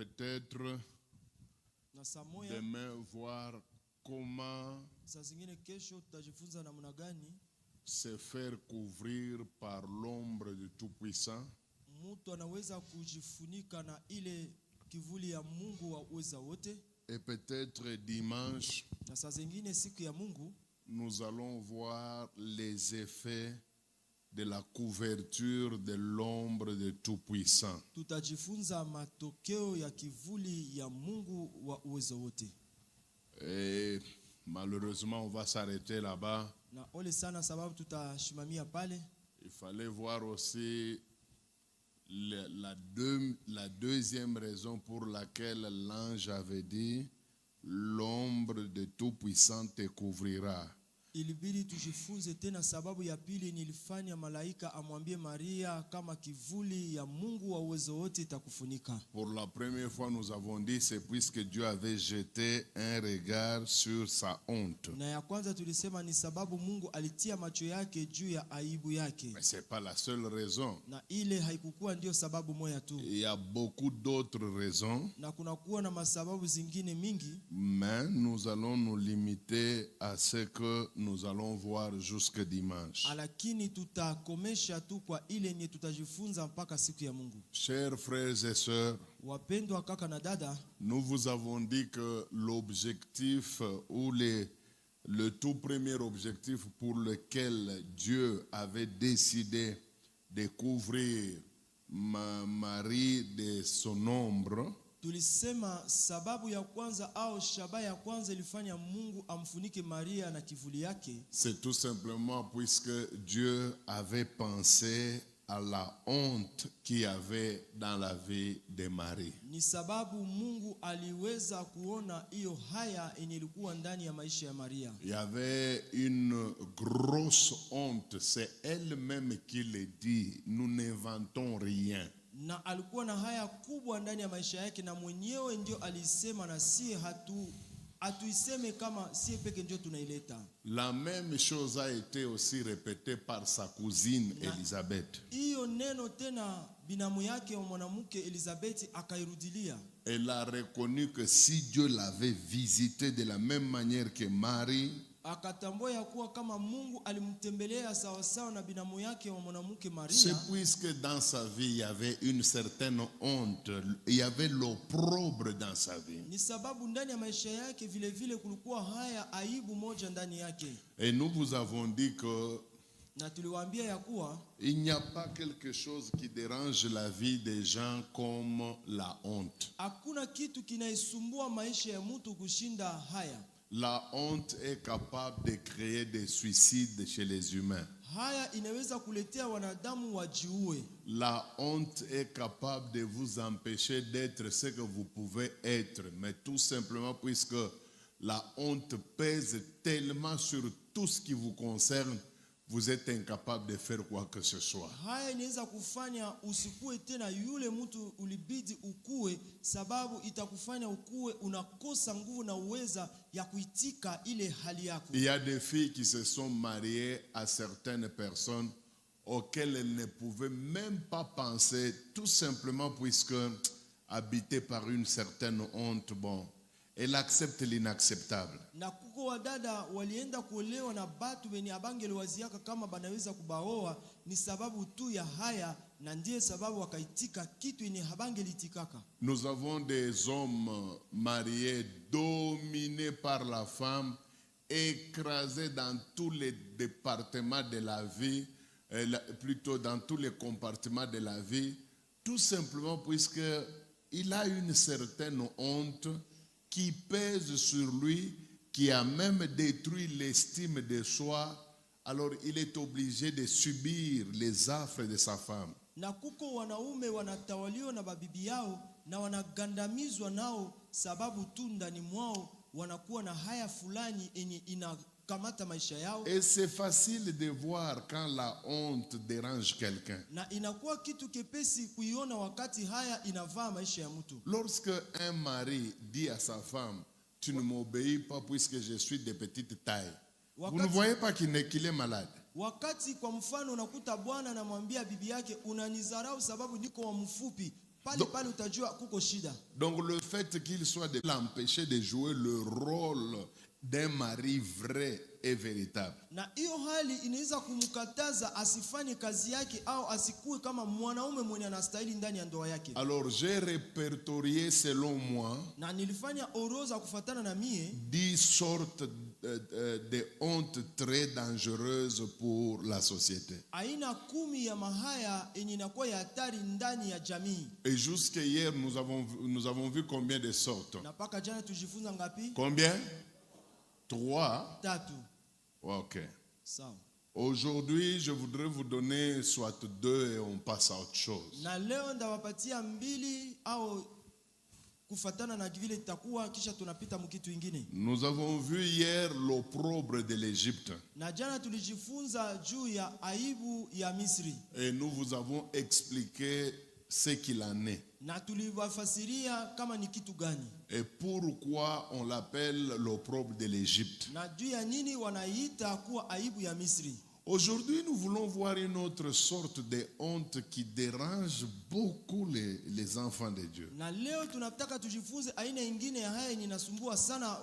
peut-être demain voir comment se faire couvrir par l'ombre du Tout-Puissant. Et peut-être dimanche, nous allons voir les effets de la couverture de l'ombre du Tout-Puissant. Et malheureusement, on va s'arrêter là-bas. Il fallait voir aussi la deuxième raison pour laquelle l'ange avait dit l'ombre de Tout-Puissant te couvrira. Ilibidi tujifunze tena sababu ya pili nilifanya malaika amwambie Maria kama kivuli ya Mungu wa uwezo wote itakufunika. Pour la première fois nous avons dit c'est puisque Dieu avait jeté un regard sur sa honte. Na ya kwanza tulisema ni sababu Mungu alitia macho yake juu ya aibu yake. Mais c'est pas la seule raison. Na ile haikukuwa ndio sababu moja tu. Il y a beaucoup d'autres raisons. Na kuna kuwa na masababu zingine mingi. Mais nous allons nous limiter à ce que nous allons voir jusque dimanche. Chers frères et sœurs, nous vous avons dit que l'objectif ou le tout premier objectif pour lequel Dieu avait décidé de couvrir Marie de son ombre, tulisema sababu ya kwanza au shabaha ya kwanza ilifanya Mungu amfunike Maria na kivuli yake. C'est tout simplement puisque Dieu avait pensé à la honte qu'il y avait dans la vie de Marie. Ni sababu Mungu aliweza kuona hiyo haya ilikuwa ndani ya maisha ya Maria. Il y avait une grosse honte, c'est elle-même qui le dit, nous n'inventons rien. Na alikuwa na haya kubwa ndani ya maisha yake na mwenyewe ndio alisema na si hatuiseme kama si peke ndio tunaileta. La même chose a été aussi répétée par sa cousine Elisabeth. Hiyo neno tena binamu yake wa mwanamke Elisabeth akairudilia. Elle a reconnu que si Dieu l'avait visité de la même manière que Marie, akatambua ya kuwa kama Mungu alimtembelea sawa sawa na binamu yake wa mwanamke Maria. C'est puisque dans sa vie il y avait une certaine honte, il y avait l'opprobre dans sa vie. Ni sababu ndani ya maisha yake vile vile kulikuwa haya aibu moja ndani yake. Et nous vous avons dit que na tuliwaambia ya kuwa il n'y a pas quelque chose qui dérange la vie des gens comme la honte. Hakuna kitu kinaisumbua maisha ya mtu kushinda haya. La honte est capable de créer des suicides chez les humains. Haya inaweza kuletea wanadamu wajiue. La honte est capable de vous empêcher d'être ce que vous pouvez être, mais tout simplement puisque la honte pèse tellement sur tout ce qui vous concerne, vous êtes incapable de faire quoi que ce soit. Haya inaweza kufanya usikue tena yule mtu ulibidi ukue, sababu itakufanya ukue unakosa nguvu na uweza ya kuitika ile hali yako. Il y a des filles qui se sont mariées à certaines personnes auxquelles elles ne pouvaient même pas penser, tout simplement puisque habitées par une certaine honte, bon, elle accepte l'inacceptable. Na kuko wadada walienda kuolewa na batu wenye abangeliwaziaka kama banaweza kubaoa ni sababu tu ya haya, na ndiye sababu wakaitika kitu yenye habangelitikaka. Nous avons des hommes mariés dominés par la femme, écrasés dans tous les départements de la vie, plutôt dans tous les compartiments de la vie, tout simplement puisque il a une certaine honte qui pèse sur lui, qui a même détruit l'estime de soi, alors il est obligé de subir les affres de sa femme. Na kuko wanaume wanatawaliwa na babibi yao na wanagandamizwa nao sababu tu ndani mwao wanakuwa na haya fulani yenye inakamata maisha yao. Et c'est facile de voir quand la honte dérange quelqu'un. Na inakuwa kitu kepesi kuiona wakati haya inavaa maisha ya mtu. Lorsque un mari dit à sa femme, tu ne m'obéis pas puisque je suis de petite taille, vous ne voyez pas qu'il est malade. Wakati kwa mfano unakuta bwana anamwambia bibi yake unanizarau sababu niko wa mfupi, pale pale utajua kuko shida. Donc le fait qu'il soit de l'empêcher de jouer le rôle d'un mari vrai et véritable. Na hiyo hali inaweza kumkataza asifanye kazi yake au asikue kama mwanaume mwenye anastahili ndani ya ndoa yake. Alors j'ai répertorié selon moi Na nilifanya orodha kufuatana na mie 10 sortes de honte très dangereuses pour la société. aina 10 ya mahaya yenye inakuwa ya hatari ndani ya jamii. Et jusqu'à hier nous avons vu combien de sortes? Na paka jana tujifunza ngapi? Combien? 3. 3. OK. Sawa. Aujourd'hui, je voudrais vous donner soit 2 et on passe à autre chose. Na leo ndawapatia 2 au kufuatana na vile itakuwa kisha tunapita mkitu kingine. Nous avons vu hier l'opprobre de l'Égypte. Na jana tulijifunza juu ya aibu ya Misri. Et nous vous avons expliqué ce qu'il en est. Na tuliwafasiria kama ni kitu gani. Et pourquoi on l'appelle l'opprobre de l'Égypte. Na juu ya nini wanaita kuwa aibu ya Misri. Aujourd'hui, nous voulons voir une autre sorte de honte qui dérange beaucoup les enfants de Dieu. Na leo tunataka tujifunze aina nyingine ya haya yenye inasumbua sana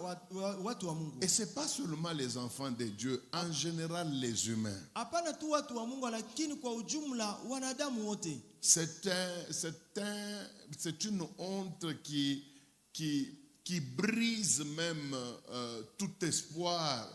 watu wa Mungu. Et c'est pas seulement les enfants de Dieu, en général les humains. Hapana tu watu wa Mungu lakini kwa ujumla wanadamu wote. C'est une honte qui brise même tout espoir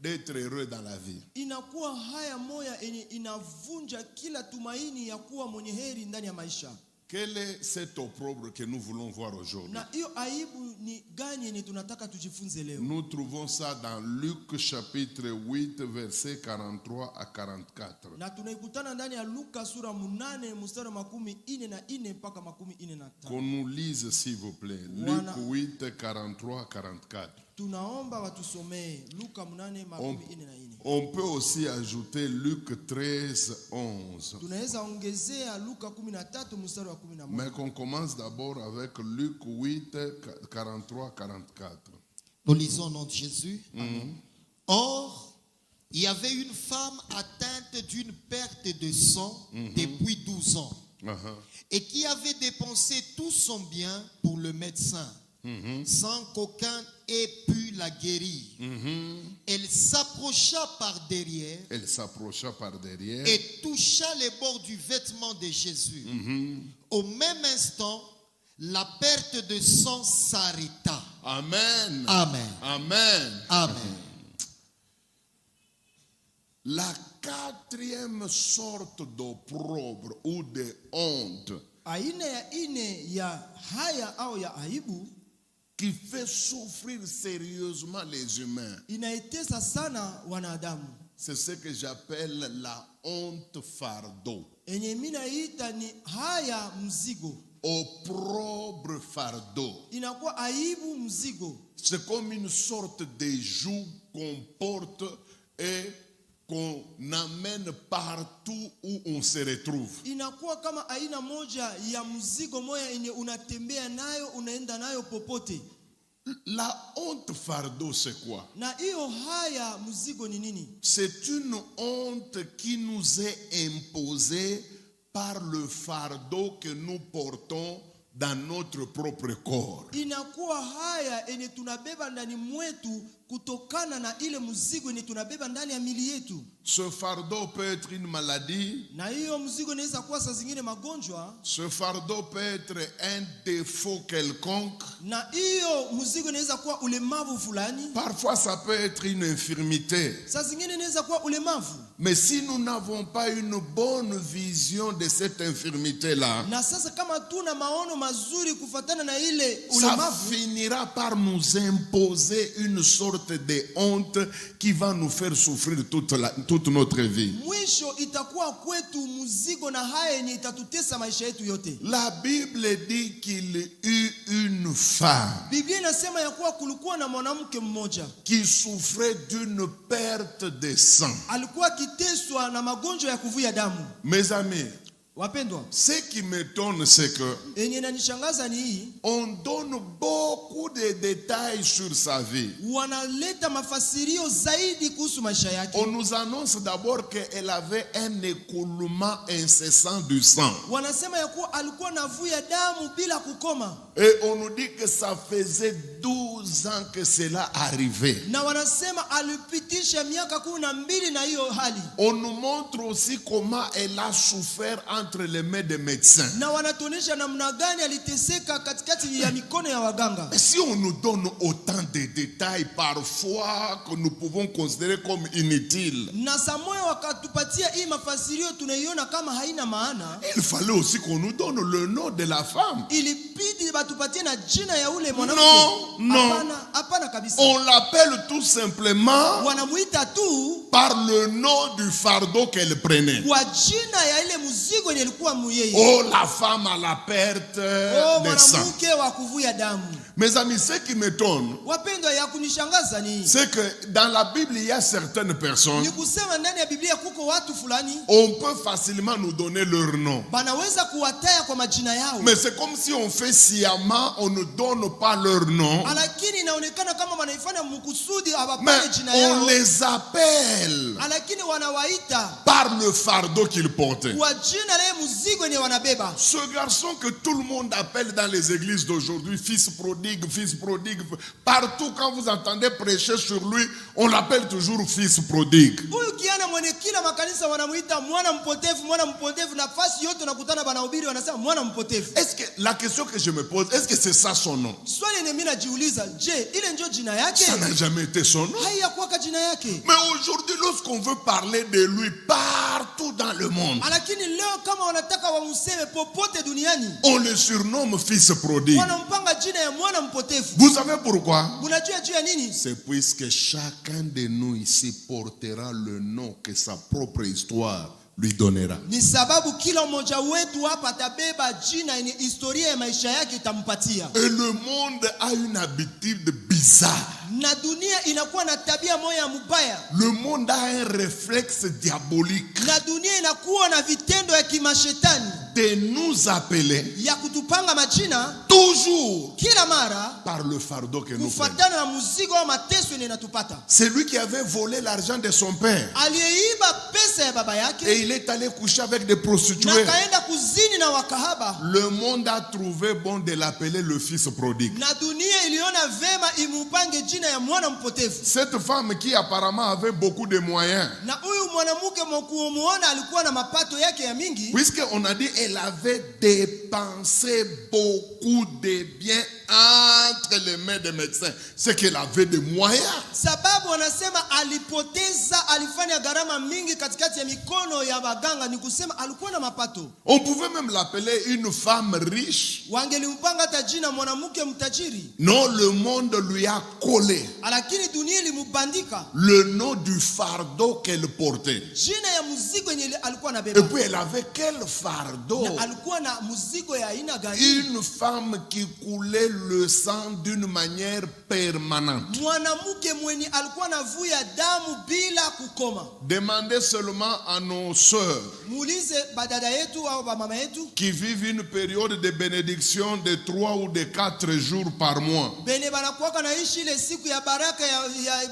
d'être heureux dans la vie. Inakuwa haya moya yenye inavunja kila tumaini ya kuwa mwenye heri ndani ya maisha. Quel est cet opprobre que nous voulons voir aujourd'hui? Na hiyo aibu ni gani yenye tunataka tujifunze leo? Nous trouvons ça dans Luc chapitre 8 versets 43 à 44. Na tunaikutana ndani ya Luka sura 8 mstari 44 mpaka 45. Qu'on nous lise s'il vous plaît. Luc 8 43 44. Tunaomba watusomee Luka 8:44. On peut aussi ajouter Luc 13 11. Tunaweza ongezea Luka 13 mstari wa 11. Mais qu'on commence d'abord avec Luc 8 43 44. Nous lisons au nom de Jésus. Or, il y avait une femme atteinte d'une perte de sang depuis 12 ans et qui avait dépensé tout son bien pour le médecin sans qu'aucun ait pu la guérir. Elle s'approcha par derrière et toucha les bords du vêtement de Jésus. Au même instant, la perte de sang s'arrêta. Amen. Amen. Amen. Amen. La 4e sorte d'opprobre ou de honte aina ya ine ya haya au ya aibu qui fait souffrir sérieusement les humains, inaitesa sana wanadamu. c'est ce que j'appelle la honte fardeau. Enye mina ita ni haya mzigo. Opprobre fardeau. Inakuwa aibu mzigo. C'est comme une sorte de joug qu'on porte et qu'on amène partout où on se retrouve. Inakuwa kama aina moja ya mzigo moja yenye unatembea nayo unaenda nayo popote. La honte fardeau c'est quoi? Na hiyo haya mzigo ni nini? C'est une honte qui nous est imposée par le fardeau que nous portons dans notre propre corps. Inakuwa haya yenye tunabeba ndani mwetu kutokana na ile mzigo yenye tunabeba ndani ya mili yetu. Ce fardeau peut être une maladie. Na hiyo mzigo inaweza kuwa saa zingine magonjwa. Ce fardeau peut être un défaut quelconque. Na hiyo mzigo inaweza kuwa ulemavu fulani. Parfois ça peut être une infirmité. Saa zingine inaweza kuwa ulemavu. Mais si nous n'avons pas une bonne vision de cette infirmité-là, na sasa kama tuna maono mazuri kufuatana na ile ça ulemavu, finira par nous imposer une sorte de honte qui va nous faire souffrir toute notre vie. mwisho itakuwa kwetu mzigo na haya yenye itatutesa maisha yetu yote. La Bible dit qu'il eut une femme Biblia inasema ya kuwa kulikuwa na mwanamke mmoja qui souffrait d'une perte de sang. alikuwa kiteswa na magonjwa ya kuvuja damu. Mes amis, Wapendwa, Ce qui m'étonne, c'est que enye inanishangaza ni hii, on donne beaucoup de détails sur sa vie. wanaleta mafasirio zaidi kuhusu maisha yake. On nous annonce d'abord qu'elle avait un écoulement incessant du sang. Wanasema ya kuwa alikuwa navuja damu bila kukoma. Et on nous dit que ça faisait 12 ans que cela arrivait. Na wanasema alipitisha miaka 12 na hiyo hali. On nous montre aussi comment elle a souffert entre les mains des médecins. Na wanatuonyesha namna gani aliteseka katikati ya mikono ya waganga. Mais si on nous donne autant de détails parfois que nous pouvons considérer comme inutiles, Na samoyo wakatupatia hii mafasirio tunaiona kama haina maana. il fallait aussi qu'on nous donne le nom de la femme. Ilibidi batupatie na jina ya ule mwanamke. Non. Hapana kabisa. On l'appelle tout simplement Wanamuita tu par le nom du fardeau qu'elle prenait. kwa jina ya ile mzigo ile ilikuwa muyeye. Oh, la femme à la perte de sang. Mwanamke wa kuvuja damu. Mes amis, ce qui m'étonne, Wapendwa, ya kunishangaza ni c'est que dans la Bible, il y a certaines personnes, ni kusema ndani ya Biblia kuko watu fulani on peut facilement nous donner leur nom. banaweza kuwataya kwa majina yao. Mais c'est comme si on fait sciemment, on ne donne pas leur nom. Lakini inaonekana kama wanaifanya mkusudi Mais hawapane jina on yao. les appelle Lakini wanawaita par le fardeau qu'ils portaient. kwa jina la ile mzigo yenye wanabeba. Ce garçon que tout le monde appelle dans les églises d'aujourd'hui, fils prodigue, fils prodigue. Partout quand vous entendez prêcher sur lui, on l'appelle toujours fils prodigue. Huyu kiana mwenye kila makanisa wanamuita mwana mpotevu, nafasi yote nakutana banahubiri wanasema mwana mpotevu. Est-ce que la question que je me pose, est-ce que c'est ça son nom? Swali yenye mimi najiuliza, je, ile ndio jina yake? Ça n'a jamais été son nom. Haiyakuwa jina yake. Mais aujourd'hui, lorsqu'on veut parler de lui partout dans le monde, Lakini leo kama wanataka wamseme popote duniani, on le surnomme fils prodigue. wanampanga jina ya mwana mpotevu. Vous savez pourquoi? Unajua juu ya nini? C'est puisque chacun de nous ici portera le nom que sa propre histoire lui donnera. Ni sababu kila mmoja wetu hapa atabeba jina yenye historia ya maisha yake itampatia. Et le monde a une habitude bizarre. Na dunia inakuwa na tabia moja mbaya. Le monde a un réflexe diabolique Na dunia inakuwa na vitendo ya kimashetani de nous appeler ya kutupanga majina toujours kila mara par le fardeau que nous prenons. kufuatana na mzigo wa mateso yenye natupata. C'est lui qui avait volé l'argent de son père. Aliyeiba pesa ya baba yake Et il est allé coucher avec des na prostituées. kaenda kuzini na wakahaba. Le monde a trouvé bon de l'appeler le fils prodigue. Na dunia iliona vema imupange jina ya mwana mpotevu. Cette femme qui apparemment avait beaucoup de moyens, Na huyu mwanamke mkumuona alikuwa na mapato yake ya mingi. puisqu'on a dit elle avait dépensé beaucoup de biens entre les mains des médecins, c'est qu'elle avait des moyens. Sababu wanasema alifanya gharama mingi katikati ya mikono ya waganga, ni kusema alikuwa na mapato. On pouvait même l'appeler une femme riche. Wangelimpanga hata jina mwanamke mtajiri. Non, le monde lui a collé Lakini dunia ilimubandika le nom du fardeau qu'elle portait. jina ya mzigo yenye alikuwa Et anabeba. puis elle avait quel fardeau? Na alikuwa na mzigo ya aina gani? Une femme qui coulait le sang d'une manière permanente. Mwanamke mwenye alikuwa anavuja damu bila kukoma. Demandez seulement à nos sœurs Muulize badada yetu au mama yetu qui vivent une période de bénédiction de 3 ou de 4 jours par mois. bene banakuwa naishi ile siku ya baraka ya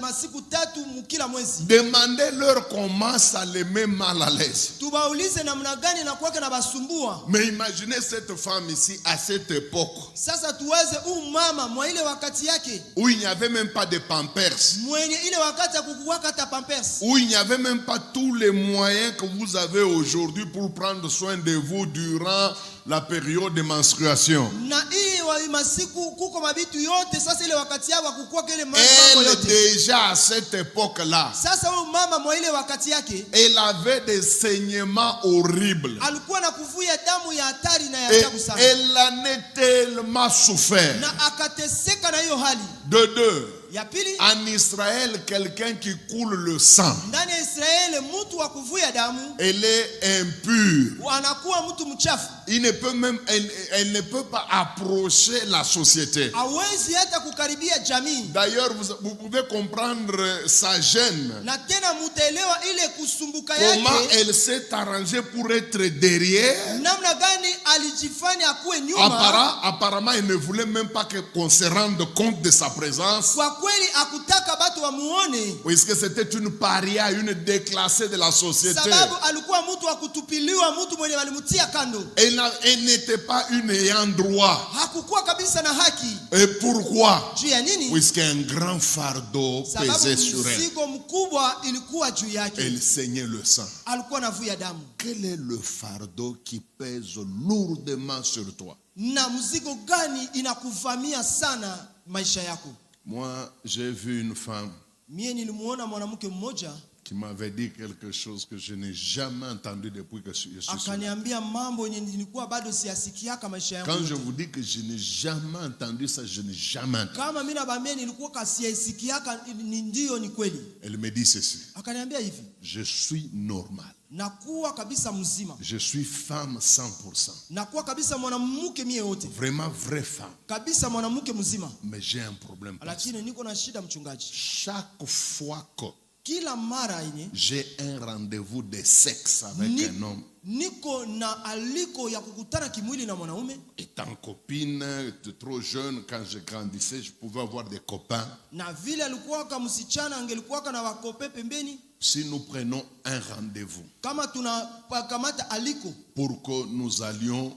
masiku 3 kila mwezi. Demandez-leur comment ça les met mal à l'aise. Tubaulize namna gani nakuwa na basumbua. Mais imaginez cette femme ici à cette époque Sasa tuwaze mama mwa ile wakati yake où il n'y avait même pas de pampers, mwenye ile wakati ya kukuwaka hata pampers, où il n'y avait même pas tous les moyens que vous avez aujourd'hui pour prendre soin de vous durant la période de menstruation. na hii wa masiku kuko mabitu yote. Sasa ile wakati yao kukuwa ile mambo Elle yote. déjà à cette époque-là, Sasa huyu mama mwa ile wakati yake elle avait des saignements horribles. alikuwa na kuvuja damu ya hatari na ya Et ajabu sana. elle en a tellement souffert. Na akateseka na hiyo hali. De deux, Ya pili, en Israël, quelqu'un qui coule le sang, ndani ya Israeli mtu wa kuvuya damu elle est impure. anakuwa mtu mchafu. Il ne peut même, elle ne peut pas approcher la société. Hawezi hata kukaribia jamii. D'ailleurs, vous pouvez comprendre sa gêne. Na tena mutaelewa ile kusumbuka Comment yake. elle s'est arrangée pour être derrière. Namna gani alijifanya akuwe nyuma. Apparemment, elle ne voulait même pas qu'on se rende compte de sa présence. Kwa kweli akutaka batu wamuone. Puisque c'était une paria, une déclassée de la société. Sababu alikuwa mtu wa kutupiliwa, mtu mwenye walimutia kando. Elle n'était pas une ayant droit. Hakukuwa kabisa na haki. Et pourquoi? Juu ya nini? Puisqu'un grand fardeau pesait sur elle. Mzigo mkubwa ilikuwa juu yake. Elle saignait le sang. Alikuwa anavuja damu. Quel est le fardeau qui pèse lourdement sur toi? Na mzigo gani inakuvamia sana maisha yako? Moi, j'ai vu une femme Mie nilimuona mwanamke mmoja qui m'avait dit quelque chose que je n'ai jamais entendu depuis que je suis sur. akaniambia mambo yenye nilikuwa bado siyasikiaka maisha yangu. Quand je vous dis que je n'ai jamais entendu ça, je n'ai jamais entendu. Kama mimi nabambia nilikuwa kasiyasikiaka, ndio ni kweli. Elle me dit ceci: Akaniambia hivi, je suis normal. nakuwa kabisa mzima. Je suis femme 100%. Nakuwa kabisa mwanamke mie yote. Vraiment vraie femme. Kabisa mwanamke mzima. Mais j'ai un problème. Lakini niko na shida mchungaji. Chaque fois que kila mara yenye j'ai un rendez-vous de sexe avec un homme, niko na aliko ya kukutana kimwili na mwanaume. Étant copine, trop jeune, quand je grandissais, je pouvais avoir des copains. Na vile alikuwa kama msichana angelikuwa na wakope pembeni. Si nous prenons un rendez-vous, kama tunakamata aliko, pour que nous allions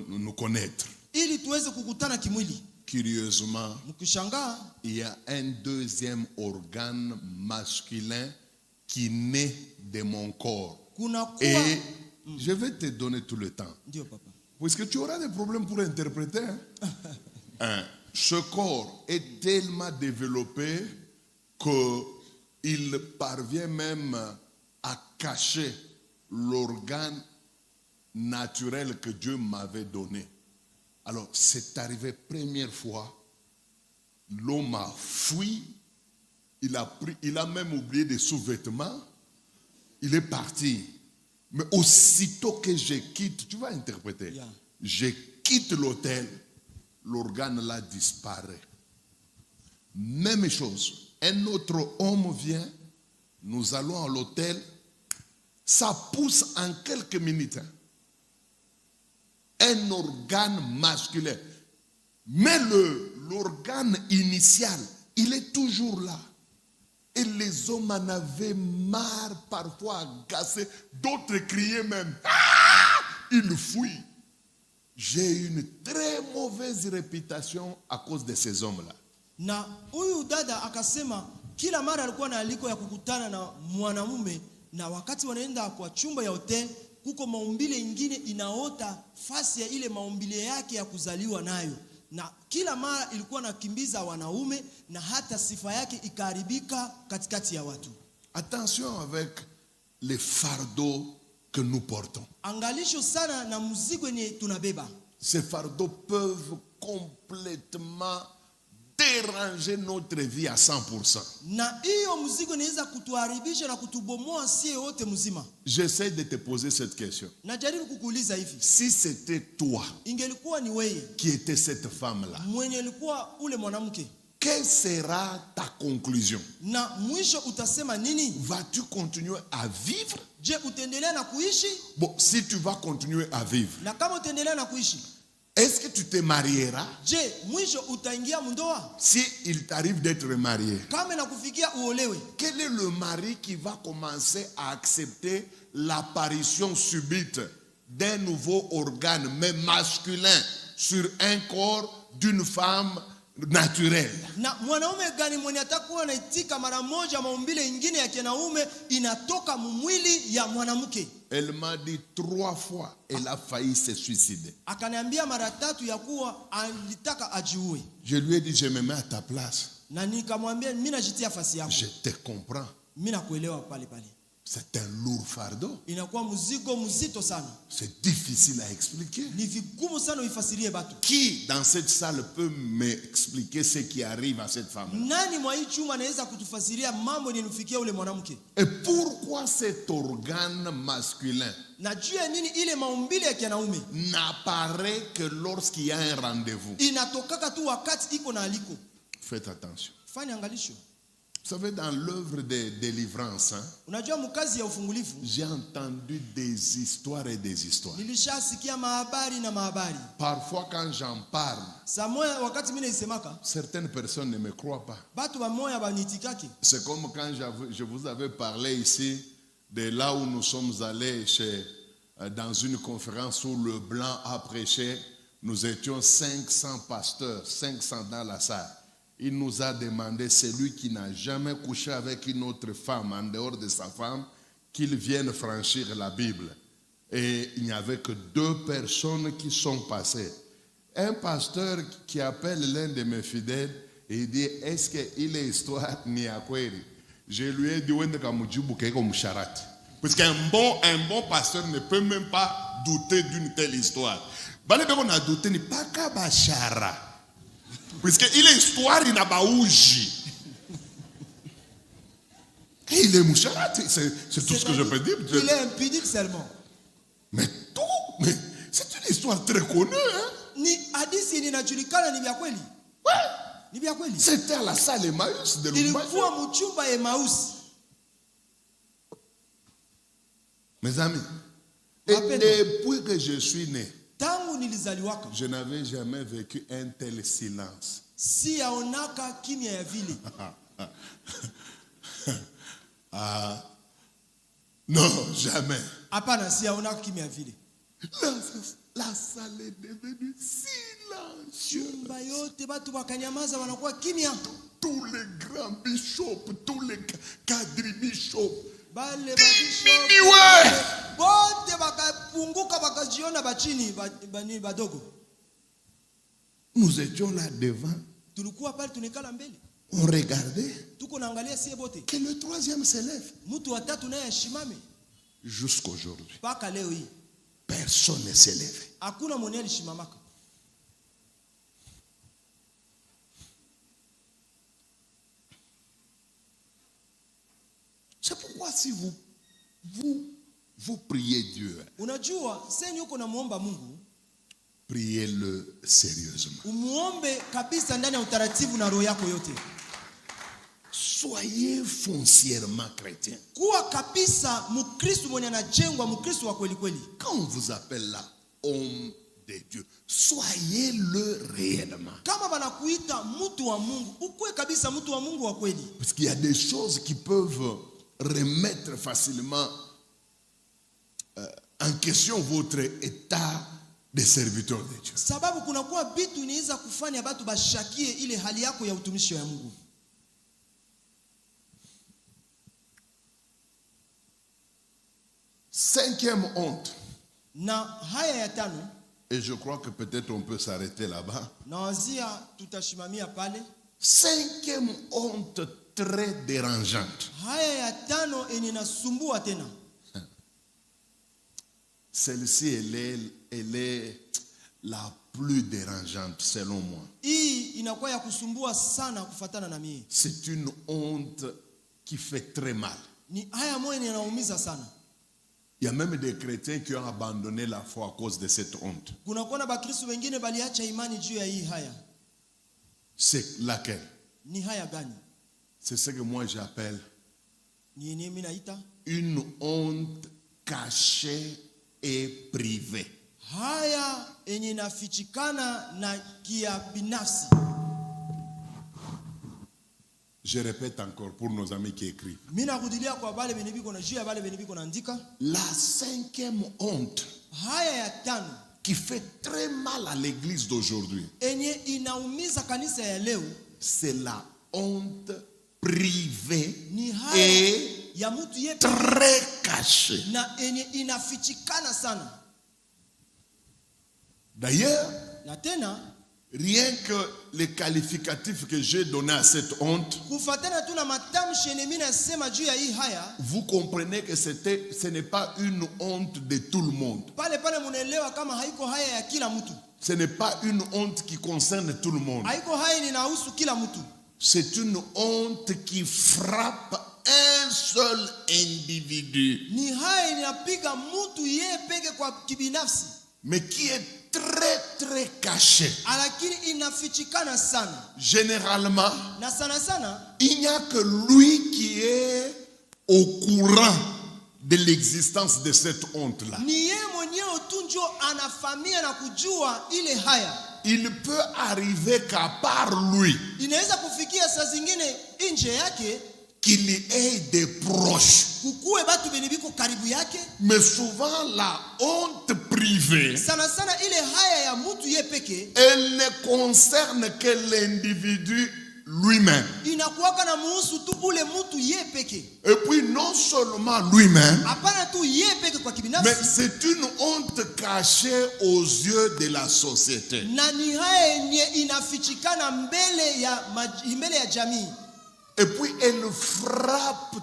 nous connaître, ili tuweze kukutana kimwili. Curieusement, mkishangaa, il y a un deuxième organe masculin qui naît de mon corps. Et je vais te donner tout le temps. Ndio papa. Puisque tu auras des problèmes pour interpréter. Ce corps est tellement développé qu'il parvient même à cacher l'organe naturel que Dieu m'avait donné. Alors, c'est arrivé première fois, l'homme a fui, il a même oublié des sous-vêtements, il est parti. Mais aussitôt que je quitte, tu vas interpréter, Yeah. je quitte l'hôtel, l'organe là disparaît. Même chose, un autre homme vient, nous allons à l'hôtel, ça pousse en quelques minutes. Un organe masculin. Mais l'organe initial, il est toujours là. Et les hommes en avaient marre, parfois agacés. D'autres criaient même. Ah! Ils fuient. J'ai une très mauvaise réputation à cause de ces hommes-là. Na huyu dada akasema kila mara alikuwa na aliko ya kukutana na mwanamume, na wakati wanaenda kwa chumba ya hotel kuko maumbile ingine inaota fasi ya ile maumbile yake ya kuzaliwa nayo, na kila mara ilikuwa nakimbiza wanaume, na hata sifa yake ikaharibika katikati ya watu. Attention avec les fardeaux que nous portons. Angalisho sana na mzigo yenye tunabeba. Ces fardeaux peuvent complètement déranger notre vie à 100%. Na hiyo mzigo inaweza kutuharibisha na kutubomoa sie wote mzima. J'essaie de te poser cette question. Najaribu kukuuliza hivi. Si c'était toi Ingelikuwa ni wewe qui étais cette femme-là, mwenye ilikuwa ule mwanamke, quelle sera ta conclusion? na mwisho utasema nini? Vas-tu continuer à vivre? Je, utaendelea na kuishi? Bon, si tu vas continuer à vivre, Na kama utaendelea na kuishi, est-ce que tu te marieras? je, mwisho utaingia mundoa? Si il t'arrive d'être marié, Kama na kufikia uolewe, quel est le mari qui va commencer à accepter l'apparition subite d'un nouveau organe, mais masculin, sur un corps d'une femme naturelle? na mwanaume gani mwenye atakuwa anaitika mara moja maumbile ingine ya kinaume inatoka mwili ya mwanamke? Elle m'a dit 3 fois, elle a failli se suicider. Akaniambia mara 3 ya kuwa alitaka ajiue. Je lui ai dit, je me mets à ta place. Na nikamwambia mimi najitia fasi yako. Je te comprends. Mimi nakuelewa pale pale. C'est un lourd fardeau. inakuwa mzigo mzito sana. C'est difficile à expliquer. Ni vigumu sana uifasirie batu. Qui dans cette salle peut m'expliquer ce qui arrive à cette femme? Nani mwa hii chuma anaweza kutufasiria mambo yanayofikia ule mwanamke? Et pourquoi cet organe masculin Na juu ya nini ile maumbile ya kianaume n'apparaît que lorsqu'il y a un rendez-vous? inatokaka tu wakati iko na aliko? Faites attention. Fanya angalisho. Vous savez, dans l'œuvre de délivrance, Unajua mkazi ya ufungulifu, j'ai entendu des histoires et des histoires. nilishasikia mahabari na mahabari. Parfois, quand j'en parle, Samoya wakati mimi naisemaka, certaines personnes ne me croient pas. batu ba moya banitikake. C'est comme quand je vous avais parlé ici de là où nous sommes allés dans une conférence où le blanc a prêché. Nous étions 500 pasteurs, 500 dans la salle. Il nous a demandé, celui qui n'a jamais couché avec une autre femme en dehors de sa femme, qu'il vienne franchir la Bible. Et il n'y avait que 2 personnes qui sont passées. Un pasteur qui appelle l'un de mes fidèles et il dit, est-ce qu'il est histoire ni à quoi? Je lui ai dit, parce qu'un bon pasteur ne peut même pas douter d'une telle histoire. On a douté, ni pas kabashara. Parce qu'il est histoire, il n'a pas ouji. Et il est moucharat, c'est tout ce que je peux dire. Il est impudique seulement. Mais c'est une histoire très connue. Hein? Ni hadisi ninajulikana ni vya kweli. Ouais. Ni vya kweli. C'était à la salle Emmaüs de Lubumbashi. Ilikuwa mchumba Emmaus. Mes amis, et depuis que je suis né, Tangu nilizaliwaka, je n'avais jamais vécu un tel silence. si yaonaka kimya ya vile. Non, jamais. Hapana, si yaonaka kimya ya vile. La salle est devenue silencieuse. Chumba yote batu wakanyamaza wanakuwa kimya. Tous les grands bishops, tous les quadribishops, Bale babisho bote bakapunguka bakajiona bachini bani badogo. nous étions là devant, Tulikuwa pale tunekala mbele. on regardait Tuko naangalia sie bote. que le 3e se lève. Mtu wa tatu naye ashimame. Jusqu'aujourd'hui, Paka leo hii personne ne s'est levé. hakuna mwenye alishimamaka. C'est pourquoi si vous priez Dieu, Unajua senyi uko namuomba Mungu, priez-le sérieusement. umuombe kabisa ndani ya utaratibu na roho yako yote. Soyez foncièrement chrétien. Kuwa kabisa Mkristo mwenye anajengwa, Mkristo wa kweli kweli. Quand on vous appelle là, homme de Dieu, soyez-le réellement. Kama banakuita mtu wa Mungu, ukue kabisa mtu wa Mungu wa kweli. Parce qu'il y a des choses qui peuvent remettre facilement en question votre état de serviteur de Dieu. Sababu kunakuwa bitu inaweza kufanya batu bashakie ile hali yako ya utumishi wa Mungu. Cinquième honte, Na haya ya tano, et je crois que peut-être on peut s'arrêter là-bas. nawazia tutashimamia pale. Cinquième honte très dérangeante. Haya ya tano enye nasumbua tena. Celle-ci, elle est la plus dérangeante selon moi. Hii inakuwa ya kusumbua sana kufatana na mimi. C'est une honte qui fait très mal. Ni haya moyo yanaumiza sana. Il y a même des chrétiens qui ont abandonné la foi à cause de cette honte. Kunakuwa na Bakristo wengine baliacha imani juu ya hii haya. C'est laquelle? Ni haya gani? C'est ce que moi j'appelle Ni yenye mimi naita une honte cachée et privée. haya yenye nafichikana na kia binafsi. Je répète encore pour nos amis qui écrivent. Mimi narudilia kwa bale benye biko na juu ya bale benye biko naandika. La cinquième honte Haya ya tano qui fait très mal à l'église d'aujourd'hui, enye inaumiza kanisa ya leo c'est la honte privée ni haya et ya mtu yepe très cachée. na enye inafichikana sana. D'ailleurs, Na tena rien que les qualificatifs que j'ai donnés à cette honte, Kufatana tu na matamshi yenye mimi nasema juu ya hii haya, vous comprenez que ce n'est pas une honte de tout le monde. pale munaelewa kama haiko haya ya kila mtu. Ce n'est pas une honte qui concerne tout le monde. Haiko haya inahusu kila mtu. C'est une honte qui frappe un seul individu, Ni haya inapiga mtu yeye peke kwa kibinafsi, mais qui est très cachée. lakini inafichikana sana. Généralement, Na sana il n'y a que lui qui est au courant de l'existence de cette honte-là. ni yeye mwenyewe tu ndio anafahamia na kujua ile haya. Il peut arriver qu'à part lui, Inaweza kufikia saa zingine nje yake qu'il y ait des proches. kukue batu benye biko karibu yake. Mais souvent, la honte privée, Sana ile haya ya mtu yeye peke elle ne concerne que l'individu lui-même. inakuwaka na muhusu tu ule mtu yeye peke. Et puis, non seulement lui-même, Hapana tu yeye peke kwa mais kibinafsi, c'est une honte cachée aux yeux de la société. na ni haya yenye inafichikana mbele ya jamii. Et puis, elle frappe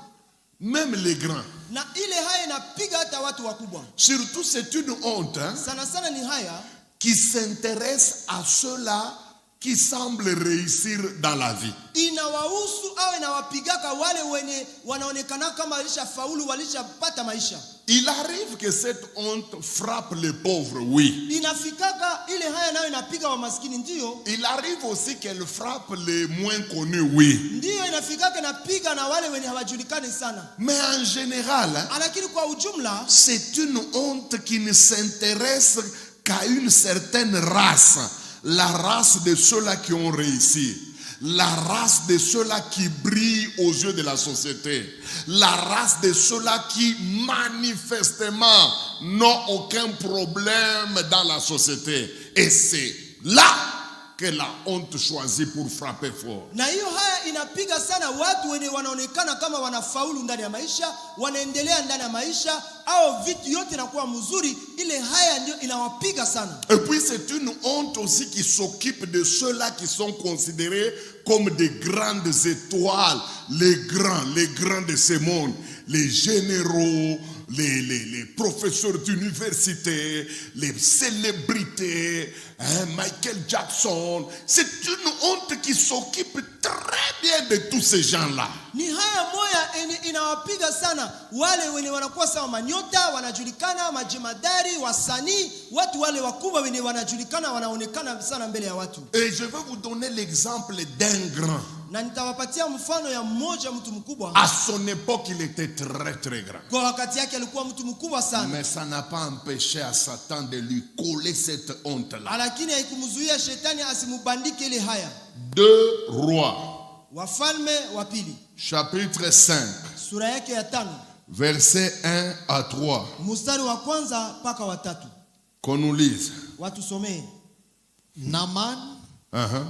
même les grands. Na ile haya inapiga hata watu wakubwa. Surtout, c'est une honte Sana ni haya qui s'intéresse à ceux-là qui semblent réussir dans la vie. inawahusu au inawapigaka wale wenye wanaonekana kama walishafaulu, walishapata maisha. Il arrive que cette honte frappe les pauvres, oui. Inafikaka ile haya nayo inapiga wa maskini, ndio. Il arrive aussi qu'elle frappe les moins connus, oui. Ndio inafikaka inapiga na wale wenye hawajulikani sana. Mais en général, Lakini kwa ujumla c'est une honte qui ne s'intéresse qu'à une certaine race. La race de ceux-là qui ont réussi. La race de ceux-là qui brillent aux yeux de la société. La race de ceux-là qui manifestement n'ont aucun problème dans la société. Et c'est là que la honte choisit pour frapper fort. na hiyo haya inapiga sana watu wenye wanaonekana kama wanafaulu ndani ya maisha, wanaendelea ndani ya maisha, au vitu yote inakuwa mzuri. Ile haya ndio inawapiga sana. Et puis c'est une honte aussi qui s'occupe de ceux-là qui sont considérés comme des grandes étoiles, les grands de ce monde, les généraux, les professeurs d'université, les célébrités, Michael Jackson. C'est une honte qui s'occupe très bien de tous ces gens-là. Ni haya moya inawapiga sana wale wenye wanakuwa sawa manyota, wanajulikana, majemadari, wasanii, watu wale wakubwa wenye wanajulikana, wanaonekana sana mbele ya watu. Et je vais vous donner l'exemple d'un grand. Na nitawapatia mfano ya mmoja mtu mkubwa. À son époque, il était très grand. Kwa wakati yake alikuwa mtu mkubwa sana. Mais ça n'a pas empêché à Satan de lui coller cette honte-là. Lakini haikumzuia shetani asimubandike ile haya. 2 Rois, Wafalme wa pili, chapitre 5, sura yake ya 5, versets 1 à 3. mstari wa kwanza mpaka wa 3. Qu'on nous lise. Watusomee. Naaman,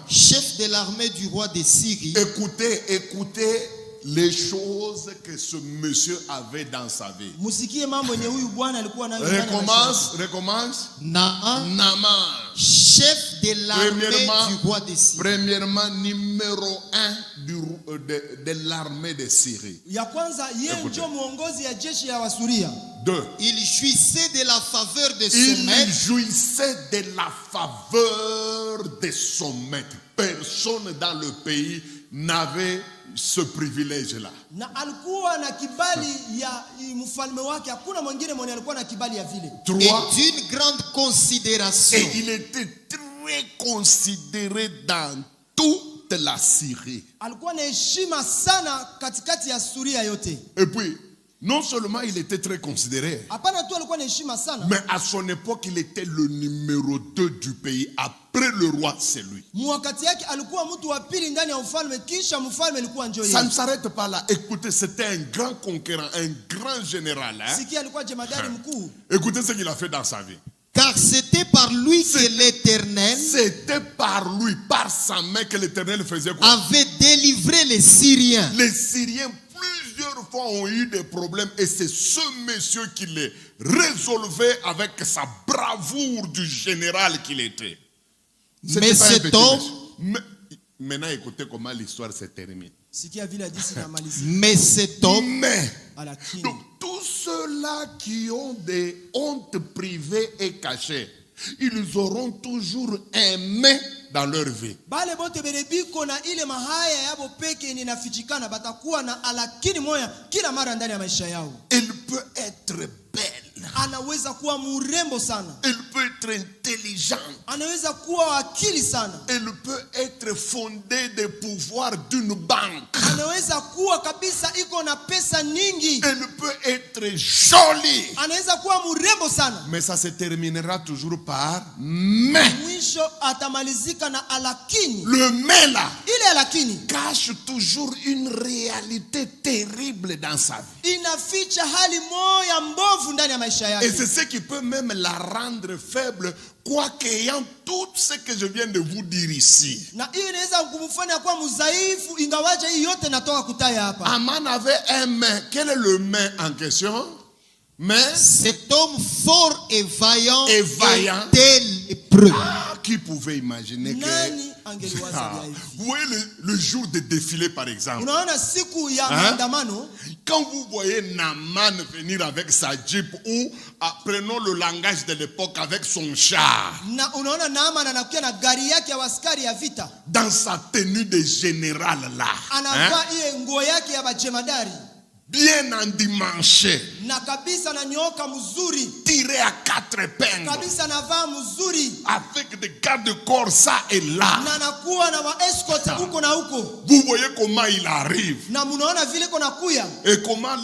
chef de l'armée du roi de Syrie, Écoutez les choses que ce monsieur avait dans sa vie. Musikie mambo yenye huyu bwana alikuwa nayo ndani ya maisha yake. Recommence. Naaman, chef de l'armée du roi de Syrie. Premièrement, numéro 1 de l'armée de Syrie. Ya kwanza, yeye ndio muongozi ya jeshi ya Wasuria. 2. Il jouissait de la faveur de son Il maître. jouissait de la faveur de son maître. Personne dans le pays n'avait ce privilège-là. Na alikuwa na kibali ya mfalme wake, hakuna mwingine mwenye alikuwa na kibali ya vile. 3. Et d'une grande considération. Et il était très considéré dans toute la Syrie. Alikuwa na heshima sana katikati ya Suria yote. Et puis, non seulement il était très considéré, Hapana tu alikuwa na heshima sana. mais à son époque, il était le numéro 2 du pays. Après le roi, c'est lui. Mwakati yake alikuwa mtu wa pili ndani ya ufalme, kisha mfalme alikuwa ndio Ça yeye. ne s'arrête pas là. Écoutez, c'était un grand conquérant, un grand général. Sikia alikuwa jemadari mkuu. Écoutez ce qu'il a fait dans sa vie. Car c'était par lui que l'Éternel C'était par lui, par sa main que l'Éternel faisait quoi? avait délivré les Syriens. Les Syriens, plusieurs fois, ont eu des problèmes et c'est ce monsieur qui les résolvait avec sa bravoure du général qu'il était. C'était Mais pas un cet petit homme, méchant. Maintenant, écoutez comment l'histoire se termine. sikia vile hadithi inamalizika. mais cet homme, Mais, Lakini donc, tous ceux-là qui ont des hontes privées et cachées, ils auront toujours un mais dans leur vie. bale bote belebiko na ile mahaya yabo peke ni nafichikana batakuwa na alakini moya kila mara ndani ya maisha yao. Elle peut être belle. Anaweza kuwa murembo sana. Elle peut être intelligente. Anaweza kuwa akili sana. Elle peut être fondée des pouvoirs d'une banque. Anaweza kuwa kabisa iko na pesa nyingi. Elle peut être jolie. Anaweza kuwa murembo sana. Mais ça se terminera toujours par mais. Mwisho atamalizika na alakini. Le mais là Ile alakini cache toujours une réalité terrible dans sa vie. inaficha hali moya mbovu ndani ya maisha Et yake. c'est ce qui peut même la rendre faible, quoique ayant tout ce que je viens de vous dire ici. Na hiyo inaweza kumfanya kuwa mdhaifu ingawaje hii yote natoka kutaya hapa. Aman avait un mais. Quel est le mais en question? Mais cet homme fort et vaillant, vaillant. était lépreux. qui pouvait imaginer Nani que... angeliwaza Ah, vya hivi? vous voyez le jour de défilé par exemple. Unaona siku ya Hein? maandamano, Quand vous voyez Naaman venir avec sa jeep ou prenons le langage de l'époque avec son char, na unaona Naaman anakuja na gari yake ya askari ya vita, dans sa tenue de général là, anavaa ile nguo yake ya bajemadari bien endimanché, na kabisa ananyooka mzuri tiré à 4 épingles, kabisa, anavaa mzuri avec des gardes-corps ça et là. na anakuwa na escort huko na huko, Vous voyez comment il arrive na munaona vile kona kuya et comment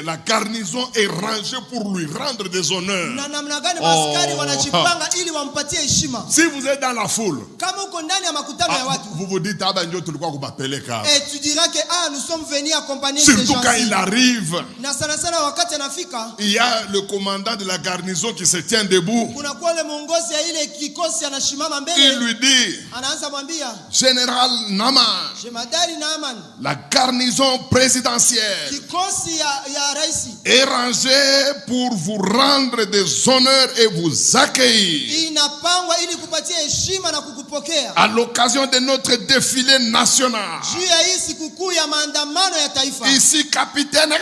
la garnison est rangée pour lui rendre des honneurs. na namna gani askari wanajipanga ili wampatie heshima. Si vous êtes dans la foule, Kama uko ndani ya makutano ya watu, vous vous dites ah ben ndio tulikuwa kubapeleka. et tu diras que nous sommes venus accompagner ces Surtout quand il gens-ci. arrive, Na sana sana wakati anafika, il y a le commandant de la garnison qui se tient debout. kuna kwa ile mongozi ya ile kikosi anashimama Il mbele, lui dit, anaanza mwambia Général Naaman, jemadari Naaman, la garnison présidentielle kikosi ya raisi est rangée pour vous rendre des honneurs et vous accueillir. inapangwa ili kupatia heshima na kukupokea À l'occasion de notre défilé national. juu ya hii sikukuu ya maandamano ya taifa. Ici, capitaine,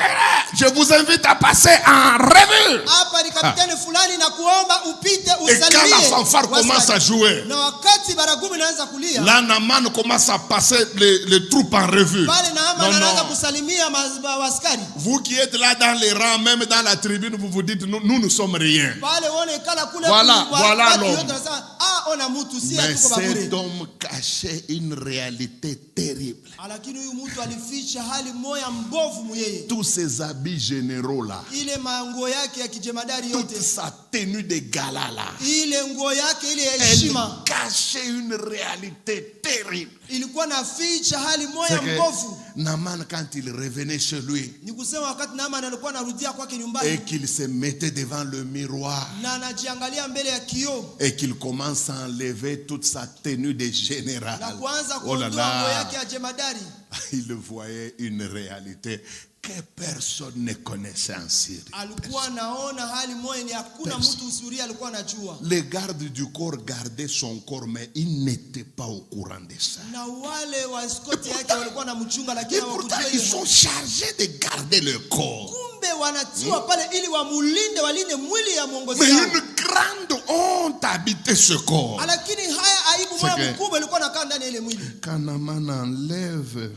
je vous invite à passer en revue. Hapa ni kapitani fulani na kuomba upite Et quand la usalimie fanfare commence à jouer, na wakati baragumu inaanza kulia, là, Naaman commence à passer les troupes en revue. pale Naaman Non, anaanza non. kusalimia askari. Vous qui êtes là dans les rangs, même dans la tribune, vous vous dites, nous ne sommes rien. Pale uone kala kule Voilà, voilà watu l'homme. yote wanasema, ona mtu si Mais atuko babure. cet homme cachait une réalité terrible. Lakini huyu mtu alificha hali moya mbovu muyeye. Tous ces habits généraux là, Ile manguo yake ya kijemadari yote, toute sa tenue de gala là, ile nguo yake ile ya elle heshima cachait une réalité terrible. ilikuwa na ficha hali moya C'est que mbovu. Naaman, quand il revenait chez lui Ni kusema wakati Naaman alikuwa anarudia kwake nyumbani et qu'il se mettait devant le miroir na anajiangalia mbele ya kioo et qu'il commence à enlever toute sa tenue de général, na kuanza oh là kuondoa nguo là, yake ya jemadari, il voyait une réalité que personne ne connaissait en Syrie. alikuwa anaona hali moya ni hakuna mtu usuria alikuwa anajua, Les gardes du corps gardaient son corps, mais ils n'étaient pas au courant de ça. na wale wa escort yake walikuwa wanamchunga, Et lakini pourtant, hawakujua ils hiyo. sont chargés de garder le corps. Kumbe wanatiwa pale ili wamulinde, walinde mwili ya mwongozi Mais wao. une grande honte habitait ce corps. Lakini haya aibu C'est moja que- mkubwa ilikuwa nakaa ndani ya ile mwili. Quand Naaman enlève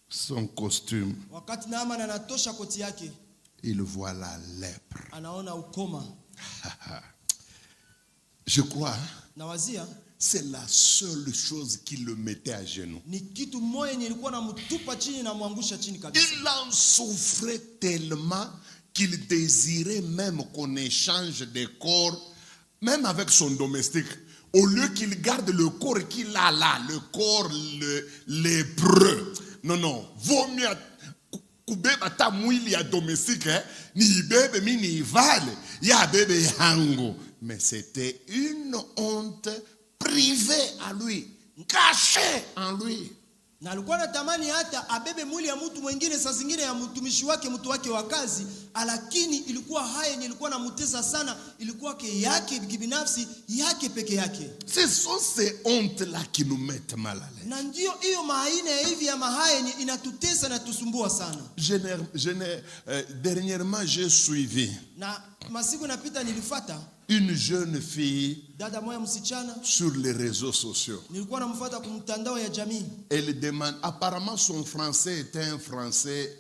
son costume, Wakati Naaman anatosha koti yake, il voit la lèpre. anaona ukoma. Je crois, Na wazia c'est la seule chose qui le mettait à genoux. ni kitu moja nilikuwa namtupa chini na mwangusha chini kabisa. Il en souffrait tellement qu'il désirait même qu'on échange des corps, même avec son domestique. Au lieu qu'il garde le corps qu'il a là, le corps lépreux. Non, non. Vaut mieux kubeba ta mwili ya domestique, ni ibebe mi ni ivale, ya bebe yango. Mais c'était une honte privée à lui, cachée en lui. Na alikuwa anatamani hata abebe mwili ya mtu mwingine, saa zingine ya mtumishi wake, mtu wake wa kazi, lakini ilikuwa haya yenye ilikuwa namutesa sana, ilikuwa yake kibinafsi yake peke yake. Ce sont ces hontes-là qui nous mettent mal à l'aise. Na ndio hiyo maaina ya hivi ya mahaya yenye inatutesa na tusumbua sana. Dernièrement, j'ai suivi Na masiku napita nilifuata une jeune fille dada moja msichana sur les réseaux sociaux. nilikuwa namfuata kwa mtandao ya jamii. Elle demande, apparemment son français était un français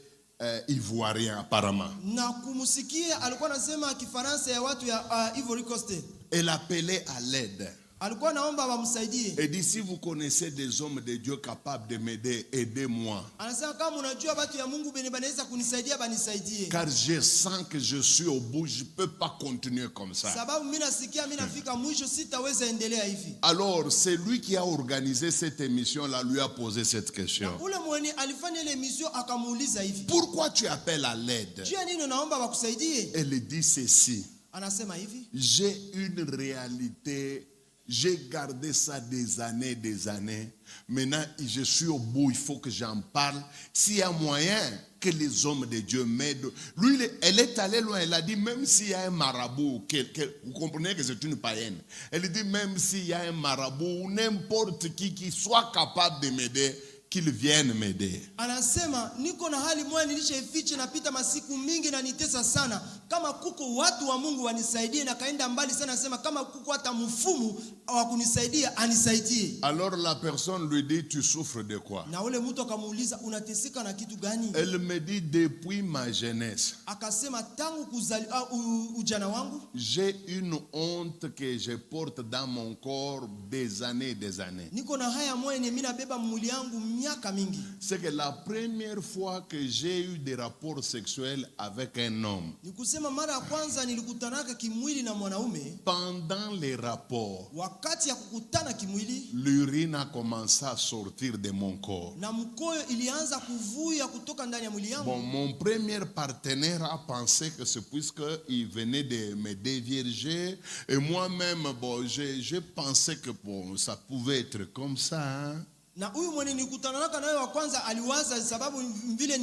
ivoirien apparemment. Na kumsikia alikuwa anasema Kifaransa ya watu ya Ivory Coast. Elle appelait à l'aide. Alikuwa naomba wamsaidie. Elle dit, si vous connaissez des hommes de Dieu capables de m'aider, aidez-moi. Anasema kama unajua watu ya Mungu bene banaweza kunisaidia banisaidie. Car je sens que je suis au bout, je ne peux pas continuer comme ça. Sababu mimi nasikia mimi nafika mwisho, sitaweza endelea hivi. Alors, c'est lui qui a organisé cette émission-là, lui a posé cette question. Ule mwenye alifanya ile émission akamuuliza hivi. Pourquoi tu appelles à l'aide? Jua nini unaomba wakusaidie? Elle dit ceci. Anasema hivi. J'ai une réalité, j'ai gardé ça des années. Maintenant, je suis au bout, il faut que j'en parle. S'il y a moyen que les hommes de Dieu m'aident. Lui, elle est allée loin, elle a dit, même s'il y a un marabout, vous comprenez que c'est une païenne. Elle dit, même s'il y a un marabout ou n'importe qui soit capable de m'aider, qu'il vienne m'aider. Anasema niko na hali moja nilishaficha, napita masiku mingi na nitesa sana. Kama kuko watu wa Mungu wanisaidie, na kaenda mbali sana, anasema kama kuko hata mfumu wa kunisaidia anisaidie. Alors la personne lui dit, tu souffres de quoi? Na ule mtu akamuuliza unateseka na kitu gani? Elle me dit, depuis ma jeunesse. Akasema tangu ujana wangu. J'ai une honte que je porte dans mon corps des années. Niko na haya moja ni mimi nabeba mwili yangu miaka mingi. C'est que la première fois que j'ai eu des rapports sexuels avec un homme, nikusema mara ya kwanza nilikutanaka kimwili na mwanaume, pendant les rapports, wakati ya kukutana kimwili, l'urine a commencé à sortir de mon corps. Na mkoyo ilianza kuvuja kutoka ndani ya mwili yangu. Bon, mon premier partenaire a pensé que c'est puisqu'il venait de me dévierger, et moi-même, bon, j'ai pensé que bon, ça pouvait être comme ça, hein? Na huyu mwenye nikutanana naye wa kwanza aliwaza sababu vile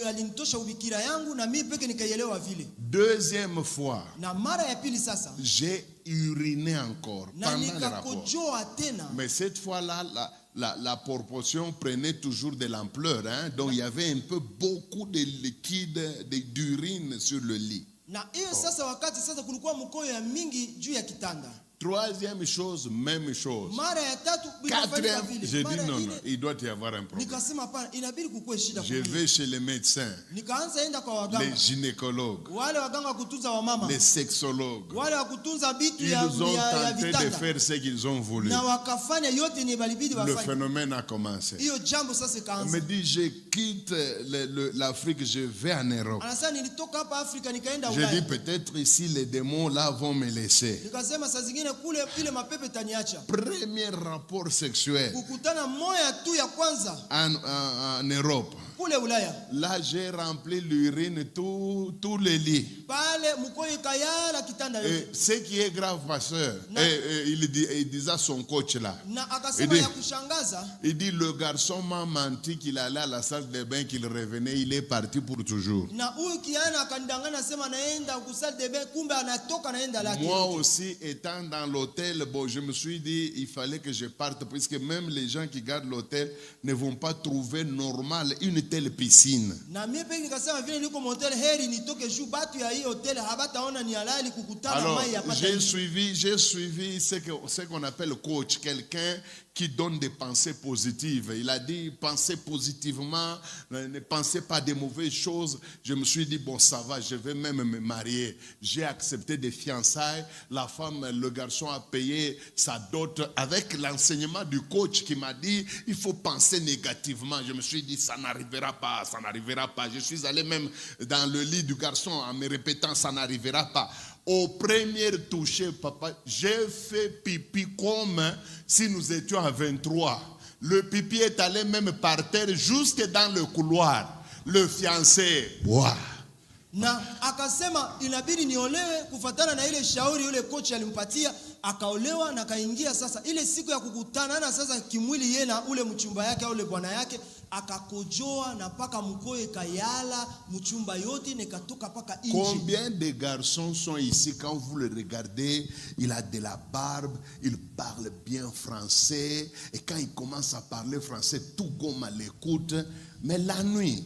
alinitosha ubikira yangu, na mimi peke nikaielewa vile. Deuxième fois, na mara ya pili sasa, j'ai uriné encore na pendant le rapport. Tena. Mais cette fois-là, la proportion prenait toujours de l'ampleur, hein? Donc il y avait un peu beaucoup de liquide, d'urine sur le lit. Na hiyo sasa wakati sasa kulikuwa mkoyo ya mingi juu ya kitanda. Troisième chose, même chose. Quatrième, j'ai dit non, il doit y avoir un problème. Je vais chez les médecins, les gynécologues, les sexologues. Ils ont tenté de faire ce qu'ils ont voulu. Le phénomène a commencé. Il me dit, je quitte l'Afrique, je vais en Europe. Je dis, peut-être ici les démons là vont me laisser. Premier rapport sexuel en Europe. Là, j'ai rempli l'urine tous les lits. Et ce qui est grave, pasteur, il disait à son coach là. Il dit, le garçon m'a menti qu'il allait à la salle de bain, qu'il revenait, il est parti pour toujours. Moi aussi, étant dans l'hôtel, bon, je me suis dit, il fallait que je parte, puisque même les gens qui gardent l'hôtel ne vont pas trouver normal une telle piscine. Alors, j'ai suivi ce qu'on appelle coach, quelqu'un qui donne des pensées positives. Il a dit, pensez positivement, ne pensez pas des mauvaises choses. Je me suis dit, bon, ça va, je vais même me marier. J'ai accepté des fiançailles. La femme, le garçon a payé sa dot avec l'enseignement du coach qui m'a dit, il faut penser négativement. Je me suis dit, ça n'arrivera pas, ça n'arrivera pas. Je suis allé même dans le lit du garçon en me répétant, ça n'arrivera pas. Au premier toucher, papa, j'ai fait pipi comme si nous étions à 23. Le pipi est allé même par terre, jusque dans le couloir. Le fiancé, wow. Na akasema inabidi niolewe kufatana na ile shauri yule kocha alimpatia, akaolewa na kaingia. Sasa ile siku ya kukutana na sasa kimwili yeye na ule mchumba yake au ule bwana yake, akakojoa na paka mkoe kayala mchumba yote nekatoka paka nje. Combien de garçons sont ici, quand vous le regardez, il a de la barbe, il parle bien français, et quand il commence à parler français, tout gomme à l'écoute, mais la nuit,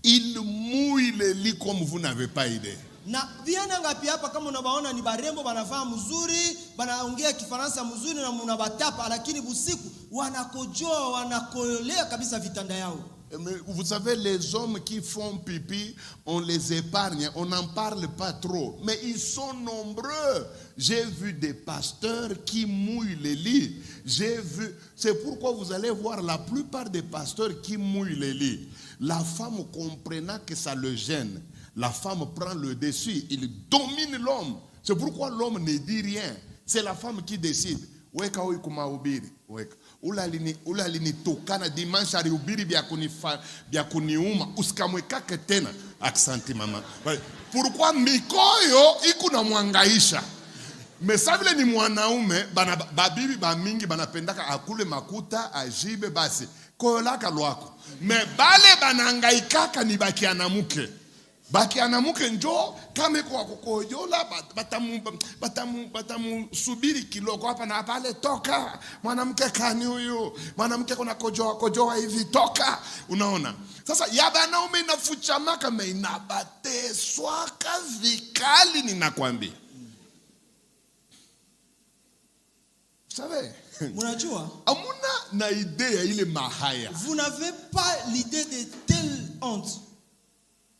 il mouille le lit comme vous n'avez pas idée. Na viana ngapi hapa kama unabaona ni barembo banavaa mzuri, banaongea Kifaransa mzuri na mnabatapa, lakini busiku wanakojoa, wanakolea kabisa vitanda yao. Mais vous savez, les hommes qui font pipi, on les épargne, on n'en parle pas trop. Mais ils sont nombreux. J'ai vu des pasteurs qui mouillent les lits. C'est pourquoi vous allez voir la plupart des pasteurs qui mouillent les lits. La femme, comprenant que ça le gêne, la femme prend le dessus, il domine l'homme. C'est pourquoi l'homme ne dit rien. C'est la femme qui décide. Weka oi kumaubiri, weka. Ula lini tokana dimanche aliubiri bya kuniuma usikamwekake tena. Aksanti mama. Pourquoi mikoyo iku na mwangaisha? Mesabile ni mwanaume babibi bamingi banapendaka akule makuta ajibe basi koyo laka lwako. Me bale banangaikaka ni bakianamuke. Bakianamuke njo kama kwa kukojola batamu subiri kiloko hapa na pale, toka mwanamke kani huyu, mwanamke kuna kojoa hivi, toka. Unaona sasa ya banaume inafuchamaka me inabateswaka vikali, ninakwambia. Savez, munajua amuna na idea ile mahaya. Vous n'avez pas l'idée de telle honte.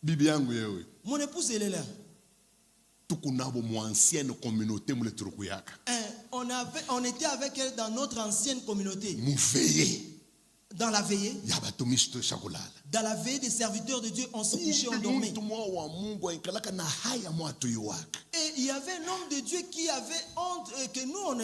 Bibi yangu yewe, mon épouse elle est là. Tukunabo mu ancienne communauté mule turukuyaka. On était avec elle dans notre ancienne communauté. Mu veillée. Dans la veillée. Yabatumishi shakulala. Dans la veillée des serviteurs de Dieu, on se couchait, on dormait. Et il y avait un homme de Dieu qui avait honte et que nous on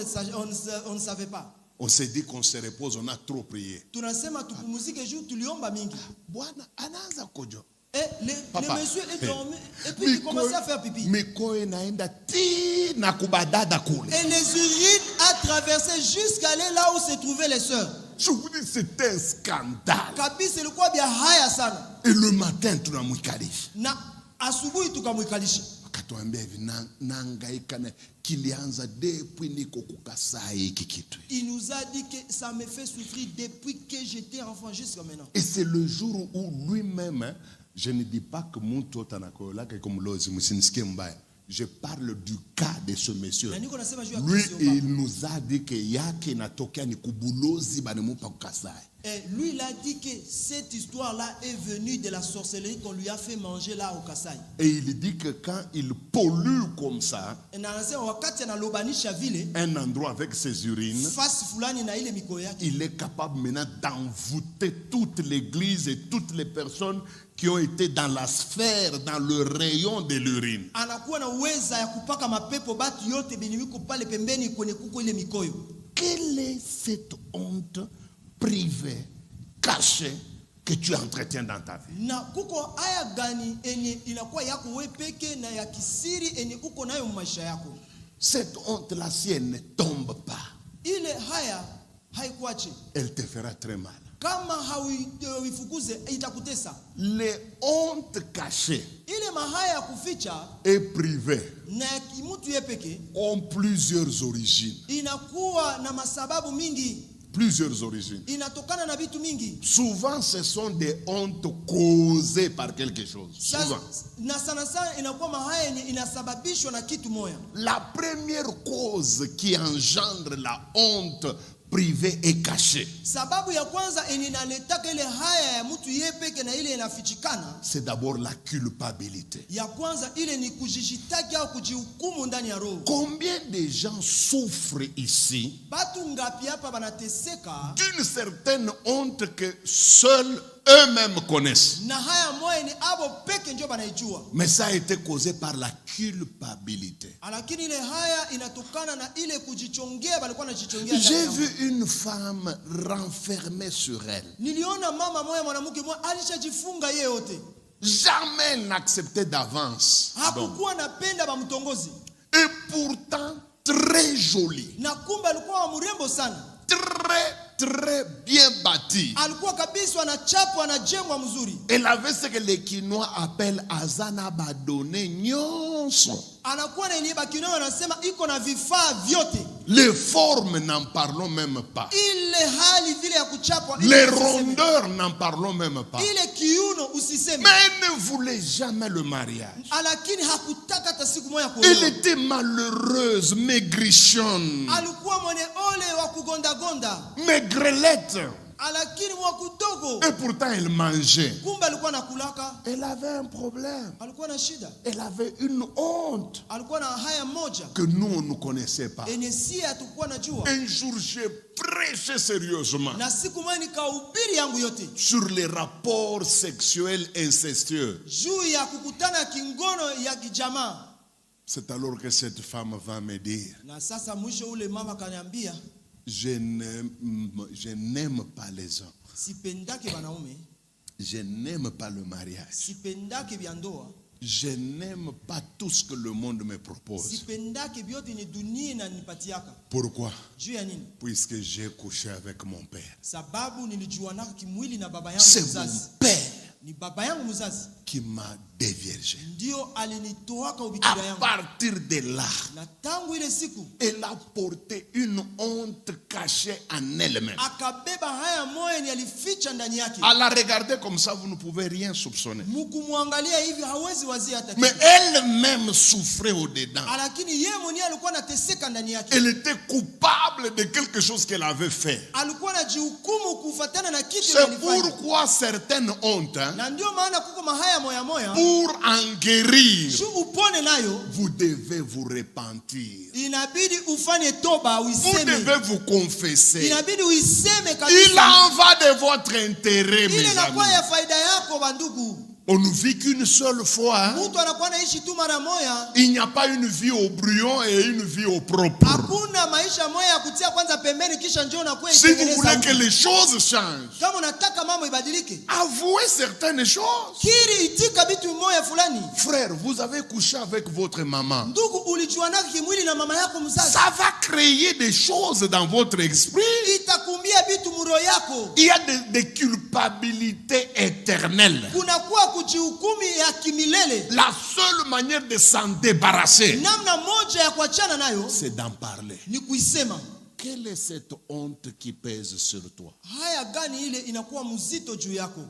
ne savait pas. On s'est dit qu'on se repose, on a trop prié. Tunasema tupumzike juu tuliomba mingi. Bwana anaanza kojo. Et le monsieur est dormi et puis il commençait à faire pipi. Mikoe naenda ti na kubadada kule. Et les urines a traversé jusqu'à aller là où se trouvaient les sœurs. Je vous dis, c'était un scandale. Kabisa ilikuwa bia haya sana. Et le matin tunamwikalisha. Na asubuhi tukamwikalisha. Akatuambia hivi, nangaika na kilianza depuis niko kukasai hiki kitu. Il nous a dit que ça me fait souffrir depuis que j'étais enfant jusqu'à maintenant. Et c'est le jour où lui-même, je ne dis pas que mtu tanakola comme lozi msinisikie mbaya. Je parle du cas de ce monsieur. Lui, il nous a dit que yake natokea ni kubulozi banemupa kukasai. Et lui, il a dit que cette histoire-là est venue de la sorcellerie qu'on lui a fait manger là au Kasai. Et il dit que quand il pollue comme ça, un endroit avec ses urines, il est capable maintenant d'envoûter toute l'église et toutes les personnes qui ont été dans la sphère, dans le rayon de l'urine. Quelle est cette honte privée, cachée, que tu entretiens dans ta vie? Cette honte-là, si elle ne tombe pas, elle te fera très mal. Les hontes cachées et privées ont plusieurs origines. Plusieurs origines. Souvent, ce sont des hontes causées par quelque chose. Souvent. La première cause qui engendre la honte privée et cachée, c'est d'abord la culpabilité. Combien de gens souffrent ici d'une certaine honte que seuls eux-mêmes connaissent? Mais ça a été causé par la culpabilité. J'ai vu une femme renfermée sur elle. Jamais n'acceptait d'avance. Bon. hakukuwa napenda bamtongozi, Et pourtant, très joli. na kumbe alikuwa wa mrembo sana, Très bien bâti. alikuwa kabisa anachapwa anajengwa mzuri. Elle avait ce que les Quinois appellent Azana Badone Nyonso. Anakuwa na yenye Bakinao anasema iko na vifaa vyote. Les formes, n'en parlons même pas. Ile hali vile ya kuchapwa, Les rondeurs, n'en parlons même pas. ile kiuno usiseme. Mais elle ne voulait jamais le mariage. Lakini hakutaka hata siku moja Elle kuolewa. était malheureuse, maigrichonne, Alikuwa mwenye ole wa kugonda gonda, maigrelette. lakini mwa kudogo. Et pourtant, elle mangeait. Kumbe alikuwa nakulaka, Elle avait un problème. alikuwa na shida, Elle avait une honte alikuwa na haya moja que nous, on ne connaissait pas. yenye si hatukuwa najua. Un jour, j'ai prêché sérieusement Na siku moja nikahubiri yangu yote sur les rapports sexuels incestueux. juu ya kukutana kingono ya kijamaa. C'est alors que cette femme va me dire, Na sasa mwisho ule mama kaniambia, je n'aime pas les hommes. sipendake wanaume, Je n'aime pas le mariage. sipendake vya ndoa, Je n'aime pas tout ce que le monde me propose. sipendake vyote ni dunia inanipatiaka. Pourquoi? Juu ya nini? Puisque j'ai couché avec mon père. Sababu nilijuanaka kimwili na baba yangu C'est mon mzazi. père Ni baba yangu mzazi qui m'a déviergé. ndio alinitoaka À ubikira yangu. partir de là, Na tangu ile siku elle a porté une honte cachée en elle-même. akabeba haya moyo ni alificha ndani yake. À la regarder comme ça, vous ne pouvez rien soupçonner. Mkumwangalia hivi hawezi wazia hata Mais kitu. elle-même souffrait au-dedans. Lakini yeye mwenyewe alikuwa anateseka ndani yake. Elle était coupable de quelque chose qu'elle avait fait. Alikuwa anajihukumu kufuatana na kitu C'est alifanya. pourquoi certaines hontes, hein, Na ndio maana kuko mahaya moya moya, pour en guérir, juu upone nayo vous devez vous repentir. inabidi ufanye toba, Vous uiseme. devez vous confesser. Inabidi uiseme Il kabisa. en va de votre intérêt, Ile mes inakuwa amis. ya faida yako bandugu. On ne vit qu'une seule fois. Hein. Mtu anakuwa naishi tu mara moya. Il n'y a pas une vie au brouillon et une vie au propre. Hakuna maisha moya ya kutia kwanza pembeni kisha njoo na kuwa Si vous itengeneza. voulez que les choses changent, Kama unataka mambo ibadilike, avouez certaines choses. kiri itika bitu moya fulani. Frère, vous avez couché avec votre maman. Ndugu, ulijuanaka kimwili na mama yako mzazi. Ça va créer des choses dans votre esprit. Itakumbia bitu muro yako. Il y a des culpabilités éternelles. Kunakuwa kujihukumi ya kimilele. La seule manière de s'en débarrasser, Namna moja ya kuachana nayo c'est d'en parler. ni kuisema. Quelle est cette honte qui pèse sur toi? Haya gani ile inakuwa mzito juu yako?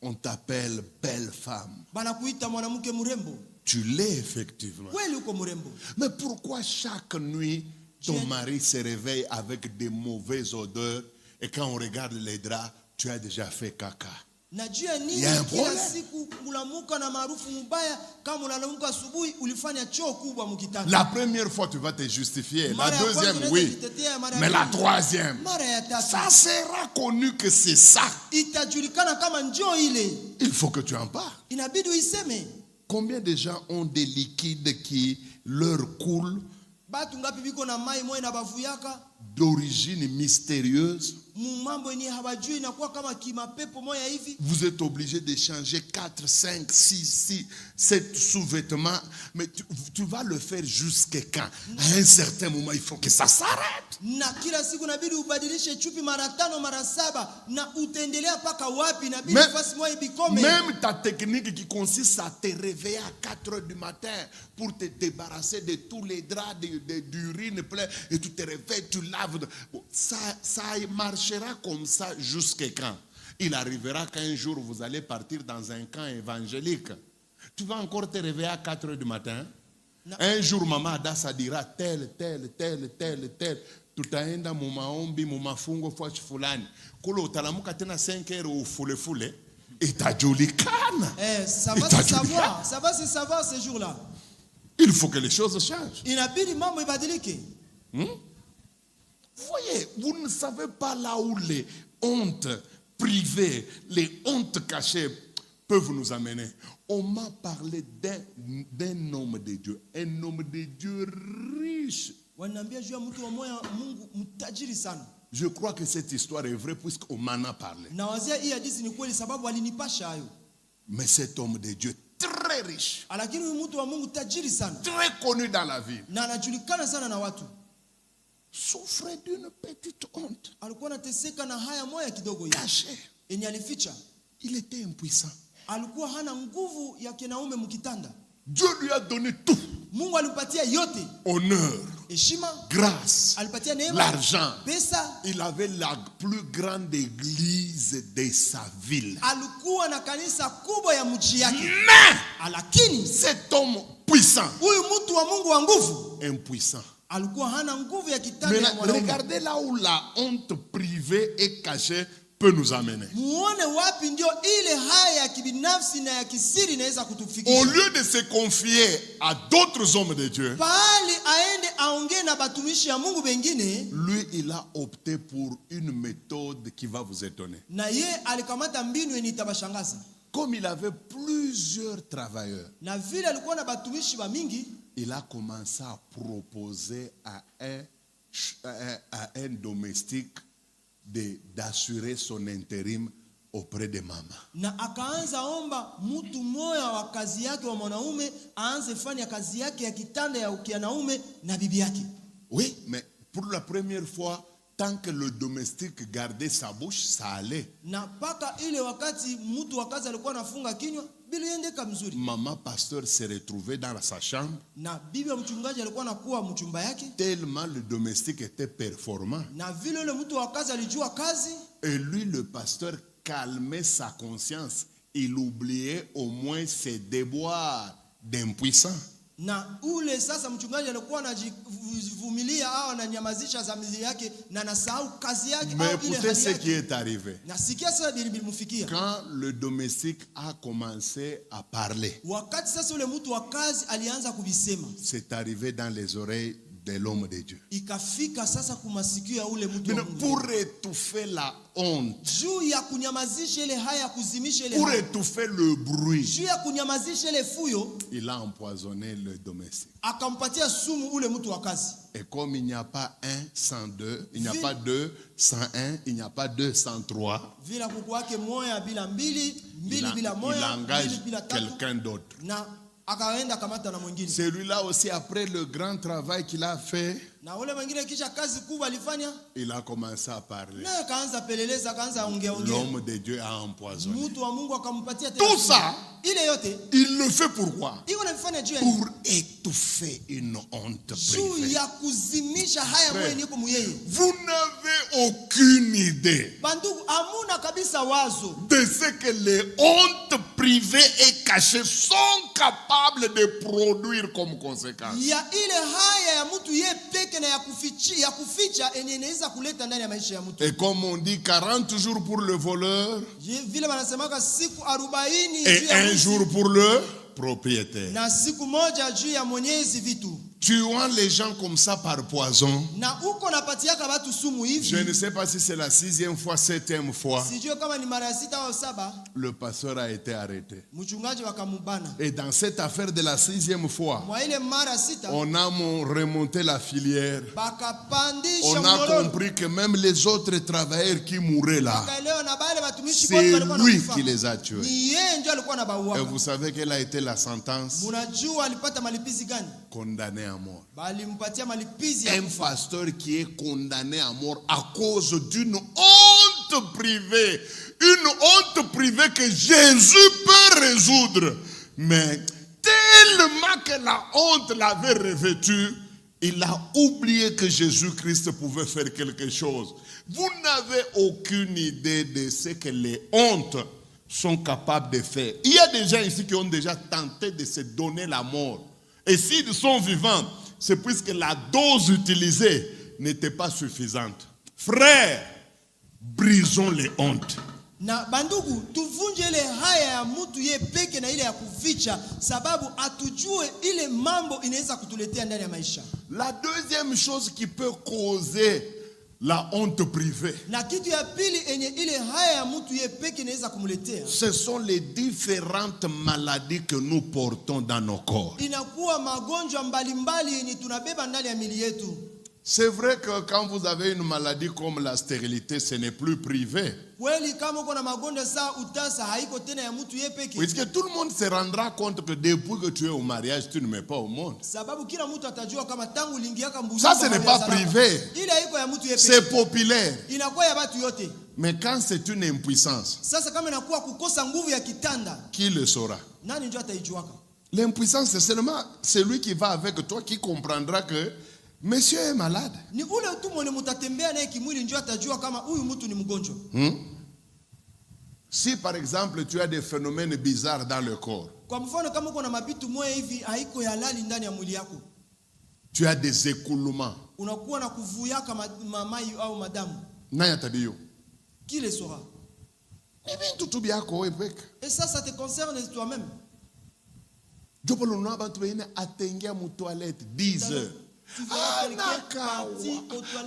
On t'appelle belle femme. Banakuita mwanamke mrembo. Tu l'es effectivement. Kweli uko mrembo. Mais pourquoi chaque nuit, ton mari se réveille avec des mauvaises odeurs et quand on regarde les draps, tu as déjà fait caca? Najua nini Ya kila pole. siku mulamuka na maarufu mbaya, kama unalamuka asubuhi ulifanya choo kubwa mkitanda. La première fois, tu vas te justifier. La Mara ya kwanza deuxième, unaweza oui. kujitetea, mara ya Mais la pili. troisième, Mara ya tatu ça sera connu que c'est ça. itajulikana kama njoo ile. Il faut que tu en parles. Inabidi uiseme. Combien de gens ont des liquides qui leur coulent Batu ngapi biko na mai moyo na bavu yaka? d'origine mystérieuse? Mambo yenye hawajui inakuwa kama kimapepo moya hivi. Vous êtes obligé de changer 4, 5, 6, 7 sous-vêtements. Mais tu vas le faire jusqu'à quand? À un certain moment, il faut que ça s'arrête. Na kila siku inabidi ubadilishe chupi mara 5 mara 7 na utaendelea paka wapi? Inabidi Mais- fasi moja ibikome. Même ta technique qui consiste à te réveiller à 4 heures du matin pour te débarrasser de tous les draps, d'urine plein, et tu te réveilles, tu laves. Ça marchera comme ça jusqu'à quand? Il arrivera qu'un jour vous allez partir dans un camp évangélique. Tu vas encore te réveiller à 4 heures du matin. Non. Un jour, maman Adassa dira tel. Tutaenda mumaombi, mumafungo fwachi fulani. Kule utalamuka tena 5 heures ufule. Itajulikana. Ça va Itajulikana. se savoir ce jour-là. Il faut que les choses changent. Inabidi mambo ibadilike. Voyez, vous ne savez pas là où les hontes privées, les hontes cachées peuvent nous amener. On m'a parlé d'un homme de Dieu, un homme de Dieu riche. Wananiambia juu ya mtu wa moyo Mungu mtajiri sana. Je crois que cette histoire est vraie puisqu'on m'en a parlé. Na wazia hii hadithi ni kweli sababu alinipasha hayo. Mais cet homme de Dieu, très riche, lakini huyu mtu wa Mungu tajiri sana très connu dans la ville, na anajulikana sana na watu, souffrait d'une petite honte alikuwa anateseka na haya moya kidogo hivi cachée. yenye alificha. Il était impuissant. Alikuwa hana nguvu ya kinaume mkitanda. Dieu lui a donné tout. Mungu alimpatia yote, Honneur, heshima, grâce, alipatia neema, l'argent. pesa. Il avait la plus grande église de sa ville. Alikuwa na kanisa kubwa ya mji yake. Mais Lakini cet homme puissant, huyu mtu wa Mungu wa nguvu impuissant. alikuwa hana nguvu ya kitanda ya Maintenant, mwanaume. regardez là où la honte privée et cachée peut nous amener. Muone wapi ndio ile haya ya kibinafsi na ya kisiri inaweza Au kutufikisha. lieu de se confier à d'autres hommes de Dieu, Pahali aende aongee na batumishi ya Mungu wengine, lui, il a opté pour une méthode qui va vous étonner. na ye alikamata mbinu yenye itabashangaza. Comme il avait plusieurs travailleurs, Na vile alikuwa na batumishi ba mingi, il a commencé à proposer à un domestique d'assurer son intérim auprès de maman. na akaanza omba mtu moya wa kazi yake wa mwanaume aanze fanya kazi yake ya kitanda ya ukianaume na bibi yake. Oui, mais pour la première fois, tant que le domestique gardait sa bouche, ça allait. Na paka ile wakati mtu wa kazi alikuwa anafunga kinywa, bila yendeka mzuri. Maman pasteur s'est retrouvée dans sa chambre, Na bibi ya mchungaji alikuwa anakuwa mchumba yake, tellement le domestique était performant. na vile yule mtu wa kazi alijua kazi, Et lui, le pasteur, calmait sa conscience. Il oubliait au moins ses déboires d'impuissant. na ule sasa mchungaji alikuwa anajivumilia au ananyamazisha dhamiri yake na anasahau kazi yake Mais au ile écoutez hali ce qui yake. est arrivé. Na sikia sasa bilimfikia. Quand le domestique a commencé à parler, Wakati sasa ule mtu wa kazi alianza kubisema, c'est arrivé dans les oreilles de l'homme de Dieu. ikafika sasa kumasikio ya ule mtu wa Mais Mungu. pour étouffer la honte, Juu ya kunyamazisha ile haya, kuzimisha ile pour haya, étouffer le bruit, juu ya kunyamazisha ile fuyo, il a empoisonné le domestique. akampatia sumu ule mtu wa kazi. Et comme il n'y a pas un sans deux, il n'y a pas deux sans un, il n'y a pas deux sans trois, Vila kuku wake moya bila mbili, mbili bila il moya, engage mbili bila tatu, quelqu'un d'autre. na akaenda kamata na mwingine. Celui-là aussi, après le grand travail qu'il a fait, Na ule mwingine kisha kazi kubwa alifanya, il a commencé à parler. naye akaanza peleleza, akaanza ongea. L'homme de Dieu a empoisonné. Mtu wa Mungu akampatia tena Tout sumu. ça, Ile yote il le fait pourquoi? iko nafanya juu ya nini? Pour étouffer une honte Juu privée. ya kuzimisha haya Frère, mwenye yuko muyeye. Vous n'avez aucune idée Bandugu, amuna kabisa wazo de ce que les hontes privées et cachées sont capables de produire comme conséquence. ya ile haya ya mtu ye peke na ya kuficha enye inaweza kuleta ndani ya maisha ya mtu. Et comme on dit, 40 jours pour le voleur Vile wanasemaka siku 40 juu et ya un mwizi, jour pour le propriétaire. na siku moja juu ya mwenyezi vitu. Tuant les gens comme ça par poison. Na uko napatiaka watu sumu hivi. Je ne sais pas si c'est la 6e fois, 7e fois, Sijue kama ni mara ya 6 au 7, le pasteur a été arrêté. mchungaji wakamubana. Et dans cette affaire de la 6e fois, Mwa ile mara ya 6 on a remonté la filière. bakapandisha On a mnyororo. compris que même les autres travailleurs qui mouraient là, Bakaelewa na bale watumishi c'est wote walikuwa lui wanakufa. qui les a tués. Ni yeye ndio alikuwa Et anabaua. vous savez quelle a été la sentence? Munajua alipata malipizi gani? Condamné à mort. Balimpatia malipizi ya Un kufa. pasteur qui est condamné à mort à cause d'une honte privée. Une honte privée que Jésus peut résoudre. Mais tellement que la honte l'avait revêtu, il a oublié que Jésus-Christ pouvait faire quelque chose. Vous n'avez aucune idée de ce que les hontes sont capables de faire. Il y a des gens ici qui ont déjà tenté de se donner la mort. Et s'ils sont vivants, c'est puisque la dose utilisée n'était pas suffisante. Frères, brisons les hontes. Na bandugu, tuvunje ile haya ya mtu ye peke na ile ya kuficha, sababu atujue ile mambo inaweza kutuletea ndani ya maisha. La deuxième chose qui peut causer la honte privée, Na kitu ya pili enye ile haya ya mtu ye peke inaweza kumuletea, ce sont les différentes maladies que nous portons dans nos corps. inakuwa magonjwa mbalimbali yenye tunabeba ndani ya mili yetu. C'est vrai que quand vous avez une maladie comme la stérilité, ce n'est plus privé. Kweli kama uko na magonjwa saa utasa haiko tena ya mtu yeye peke. Parce que tout le monde se rendra compte que depuis que tu es au mariage, tu ne mets pas au monde. Sababu kila mtu atajua kama tangu uliingiaka mbulu. Ça, ce n'est pas privé. Ile haiko ya mtu yeye peke. C'est populaire. Inakuwa ya watu yote. Mais quand c'est une impuissance, Sasa kama inakuwa kukosa nguvu ya kitanda, qui le saura? nani ndio ataijuaka? L'impuissance, c'est seulement celui qui va avec toi qui comprendra que monsieur est malade. Ni ule tu mwenye mtatembea naye kimwili ndio atajua kama huyu mtu ni mgonjwa. Si par exemple tu as des phénomènes bizarres dans le corps, Kwa mfano kama uko na mabitu moja hivi haiko ya halali ndani ya mwili yako, tu as des écoulements, unakuwa na kuvuyaka mamai au madamu, naya tabiyo. qui le saura? Et ça te concerne toi-même. Jopolo no abantu bene atengia mu toilette 10 heures.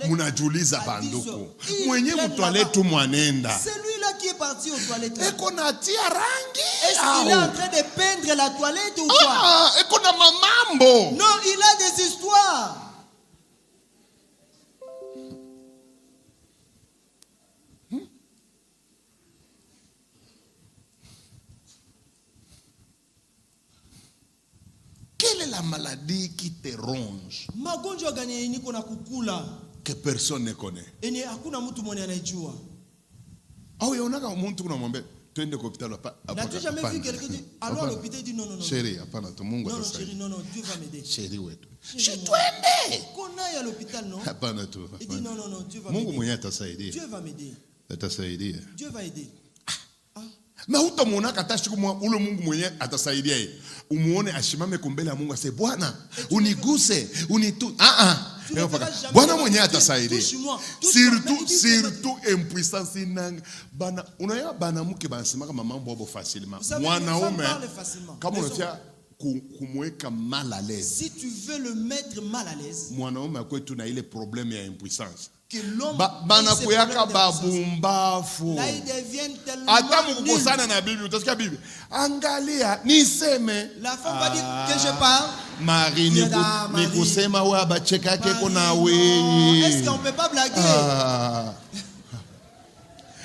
Munajuliza banduku. Mwenye mu toilette mwanenda. Celui-là qui est parti aux toilettes. Eko na tia rangi. Est-ce qu'il est en train de peindre la toilette ou quoi? Ah, eko na mamambo. Non, il a des histoires. Quelle est la maladie qui te ronge? Magonjwa gani niko na kukula? Que personne ne connaît. Eni hakuna mtu mwenye anajua. Au yonaka mtu kunamwambia twende kwa hospitali hapa. N'as-tu jamais vu quelqu'un dire alors l'hôpital dit non non non. Chérie, hapana tu Mungu atasaidia. Non atasaidia. chérie, non non, Dieu va m'aider. Chérie wetu. Je twende. Kona ya l'hôpital non? Hapana tu. Il dit non non non, Dieu va Mungu m'aider. mwenyewe atasaidia. Dieu va m'aider. Atasaidia. Dieu va aider. Na utamuona katashiku ule Mungu mwenyewe atasaidia yeye. Umuone ashimame kumbele ya Mungu ase Bwana uniguse unitu. Bwana mwenyewe atasaidia. Surtout impuissance inanga bana unaya bana mke banasema kama mambo hapo facilement. Mwanaume kama unafia kumweka mal à l'aise. Si tu veux le mettre mal à l'aise, mwanaume kwetu na ile problème ya impuissance. Que l'homme bana kuyaka babumbafu. Là il devient tellement hata mkukosana na bibi utasikia bibi angalia niseme la femme va dire que je parle. Marie ni kusema wewe abacheka yake kuna wewe. Est-ce qu'on peut pas blaguer?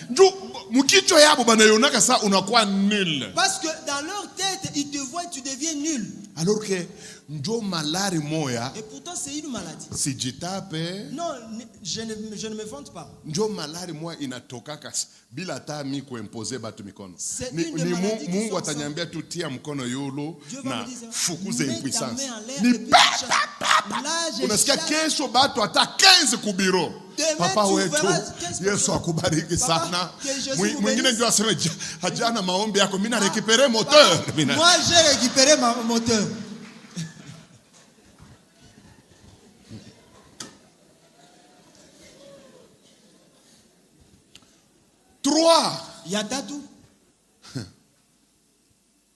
Ndio mkicho yabo banayonaka saa unakuwa nul. Parce que dans leur tête ils te voient tu deviens nul. Alors que ndio malari moya. Et pourtant c'est une maladie. Si jitape. Non, je ne me vante pas. Ndio malari moya inatokaka bila tami kuimposer batu mikono. Ni Mungu atanyambia tu tia mkono yolo na fukuze impuissance. Unasikia kesho batu hata 15 kubiro. Papa wetu Yesu akubariki sana. Mwingine ndio aseme hajana maombi yako mimi na récupérer moteur. Moi j'ai récupéré ma moteur.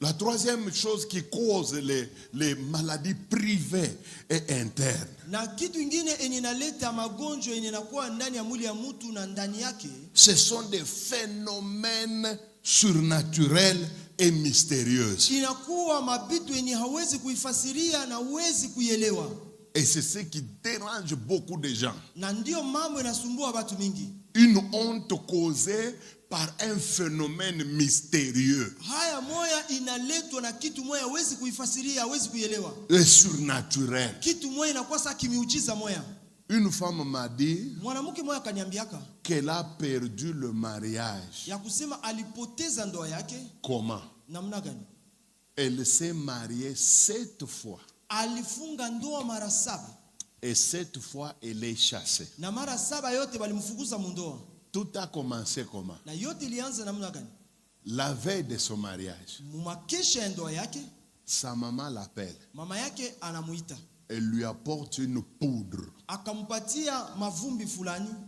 La troisième chose qui cause les maladies privées et internes. Ce sont des phénomènes surnaturels et mystérieux. Et c'est ce qui dérange beaucoup de gens. Une honte causée par un phénomène mystérieux et surnaturel. Une femme m'a dit qu'elle a perdu le mariage. Comment? Elle s'est mariée 7 fois. Et 7 fois, elle est chassée. Tout a commencé comment? La veille de son mariage, sa maman l'appelle. Elle lui apporte une poudre.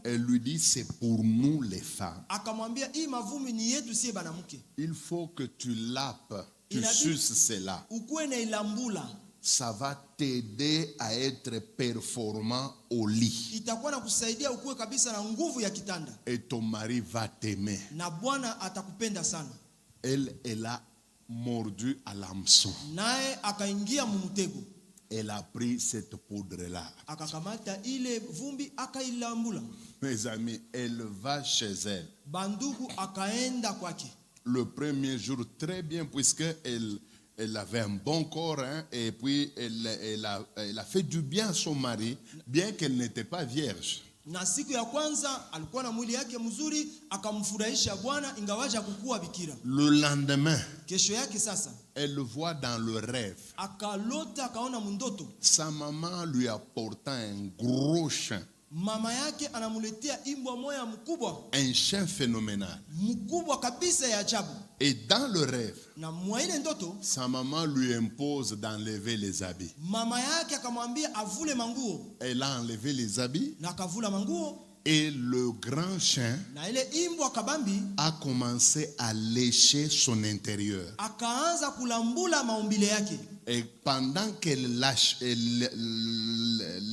Elle lui dit c'est pour nous les femmes. Il faut que tu lapes, tu suces cela. Ça va t'aider à être performant au lit. Et ton mari va t'aimer. Elle a mordu à l'hameçon. elle a pris cette poudre-là. akakamata ile vumbi akailambula. Mes amis, elle va chez elle. Bandugu akaenda kwake. Le premier jour, très bien, puisqu'elle avait un bon corps, hein, et puis elle a fait du bien à son mari, bien qu'elle n'était pas vierge. Na siku ya kwanza alikuwa na mwili yake mzuri, akamfurahisha Bwana ingawaja kukua bikira. Le lendemain, Kesho yake sasa elle voit dans le rêve akalota, akaona mundoto sa maman lui apportant un gros chien, mama yake anamuletea imbwa moya mkubwa, un chien phénoménal. mkubwa kabisa ya ajabu. Et dans le rêve, Na mwa ile ndoto sa maman lui impose d'enlever les habits. mama yake akamwambia avule manguo, Elle a enlevé les habits na akavula manguo, et le grand chien na ile imbwa kabambi a commencé à lécher son intérieur. akaanza kulambula maumbile yake. Et pendant qu'elle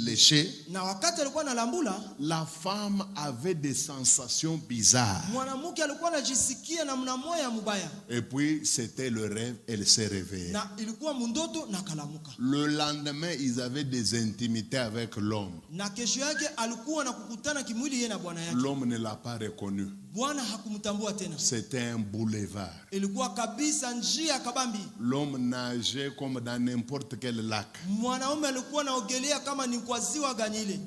léchait, Na wakati alikuwa analambula, la femme avait des sensations bizarres. mwanamke alikuwa anajisikia namna moya mubaya, Et puis, c'était le rêve, elle s'est réveillée. na ilikuwa mundoto na kalamuka. Le lendemain, ils avaient des intimités avec l'homme. Na kesho yake alikuwa na kukutana kimwili yeye na bwana yake. L'homme ne l'a pas reconnu. Bwana hakumtambua tena, C'était un boulevard. ilikuwa kabisa njia kabambi. L'homme nageait comme dans n'importe quel lac. Mwanaume alikuwa naogelea kama ni kwa ziwa gani ile,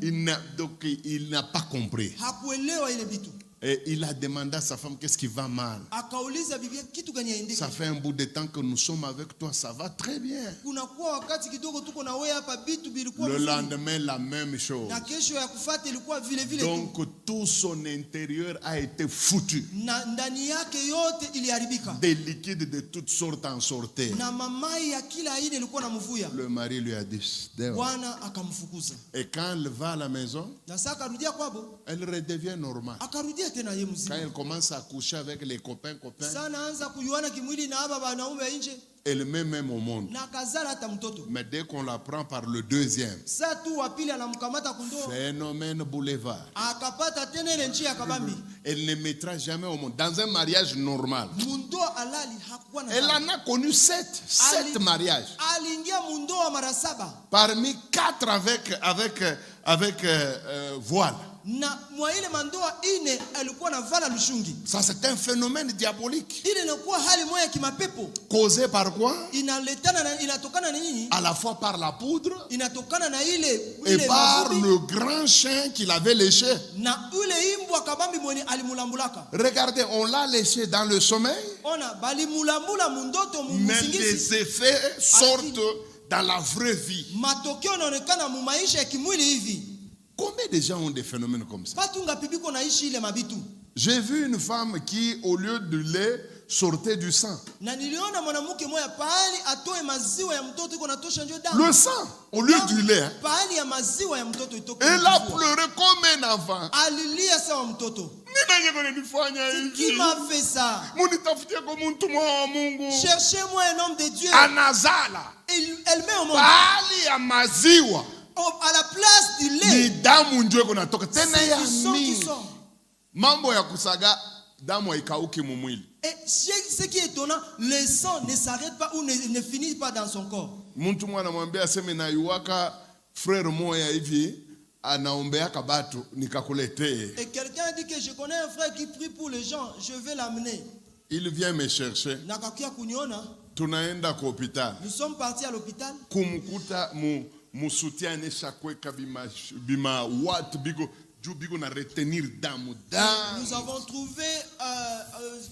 Donc, il n'a pas compris. hakuelewa ile vitu. Et il a demandé à sa femme qu'est-ce qui va mal. Akauliza bibi kitu gani yaendeke. Ça fait un bout de temps que nous sommes avec toi, ça va très bien. Kuna kuwa wakati kidogo tuko na wewe hapa, vitu vilikuwa Le vizuri. lendemain, la même chose. Na kesho ya kufuata ilikuwa vile vile tu. Donc tout son intérieur a été foutu. Na ndani yake yote iliharibika. Des liquides de toutes sortes en sortaient. Na mamai ya kila aina ilikuwa namvuya. Le mari lui a dit, dehors. Bwana akamfukuza. Et quand elle va à la maison, Na sasa akarudia kwabo, elle redevient normale. akarudia tena yeye Quand mzima. elle commence à coucher avec les copains, Sana anza kuyuana kimwili na aba wanaume nje, elle met même au monde. na kazala hata mtoto. Mais dès qu'on la prend par le deuxième, Sasa tu wa pili anamkamata kundoa, phénomène boulevard. akapata tena ile njia ya kabambi. Elle ne mettra jamais au monde. Dans un mariage normal. Mundoa alali hakuwa na Elle dhambi. en a connu sept mariages. Aliingia mundoa mara 7. Parmi 4 avec voile. Na mwa ile mandoa ine alikuwa na vala lushungi. Ça, c'est un phénomène diabolique. Ile inakuwa hali moja ya kimapepo. Causé par quoi? Inaletana na inatokana na nini? À la fois par la poudre Inatokana na ile et par mavumbi, le grand chien qu'il avait léché. na ule imbwa kabambi mwenye alimulambulaka. Regardez, on l'a léché dans le sommeil, Ona bali mulambula mundoto mais musingisi. les effets sortent dans la vraie vie. Matokeo yanaonekana mu maisha ya kimwili hivi. Combien de gens ont des phénomènes comme ça? Watu ngapi biko naishi ile mabitu? J'ai vu une femme qui, au lieu de lait, sortait du sang. Na niliona mwanamke mmoja pahali atoe maziwa ya mtoto iko natosha ndio damu. Le sang, au lieu du lait. Hein. Pahali ya maziwa ya mtoto itoke. Elle a pleuré comme un enfant. Alilia sawa mtoto. Kima fait ça? Cherchez-moi un homme de Dieu. Anazala. Elle met au monde. Pahali ya maziwa. À la place du lait. Ni damu ndio kunatoka. Tena C'est ya du sang qui mingi. sort. Mambo ya kusaga damu haikauki mumwili. Et ce qui est étonnant, le sang ne s'arrête pas ou ne finit pas dans son corps. Mtu mwana anamwambia aseme na yuwaka frère moya hivi anaombeaka batu nikakuletee. Et quelqu'un dit que je connais un frère qui prie pour les gens, je vais l'amener. Il vient me chercher. Nakakia kuniona. Tunaenda kwa hospitali. Nous sommes partis à l'hôpital. Kumkuta musutiane shakweka bima watu bigo juu bigo na retenir damu. Nous avons trouvé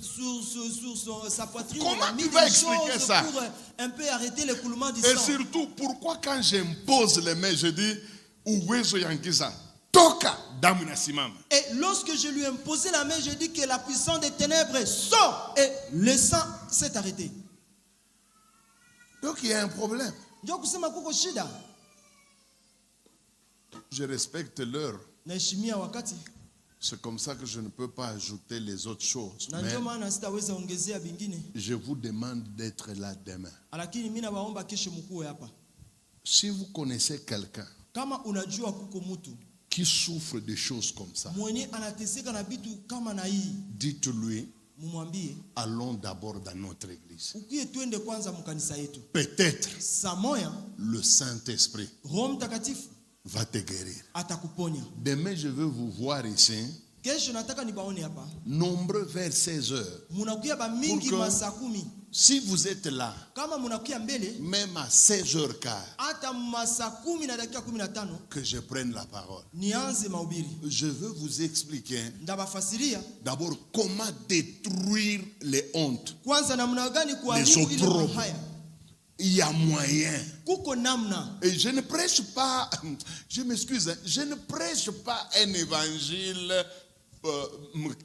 sur sa poitrine. Comment tu vas expliquer ça? Pour un peu arrêter l'écoulement du Et sang. surtout, pourquoi quand j'impose les mains, je dis uwezo yangiza toka damu inasimama. Et lorsque je lui ai imposé la main, je dis que la puissance des ténèbres sort et le sang s'est arrêté. Donc il y a un problème. Ndio kusema kuko shida. Je respecte l'heure. Naheshimia wakati. C'est comme ça que je ne peux pas ajouter les autres choses. Na Mais ndio maana sitaweza ongezea vingine. je vous demande d'être là demain. Lakini mimi nawaomba kesho mkuu hapa. Si vous connaissez quelqu'un Kama unajua kuko mtu qui souffre de choses comme ça, mwenye anateseka na vitu kama na hii, dites-lui mumwambie allons d'abord dans notre église. ukie twende kwanza mkanisa yetu. Peut-être Samoya le Saint-Esprit Roho Mtakatifu va te guérir. atakuponya. Demain, je veux vous voir ici, Kesho nataka nibaone hapa. nombreux vers 16 heures. Munakuya ba mingi Pour que- masaa 10. Si vous êtes là, Kama munakuya mbele même à 16h15, hata masaa 10 na dakika 15 que je prenne la parole. nianze mahubiri. Je veux vous expliquer Ndabafasiria d'abord comment détruire les hontes. kwanza namna gani kuharibu ile autres. haya. Il y a moyen. Kuko namna. Et je ne prêche pas, je m'excuse, hein, je ne prêche pas un évangile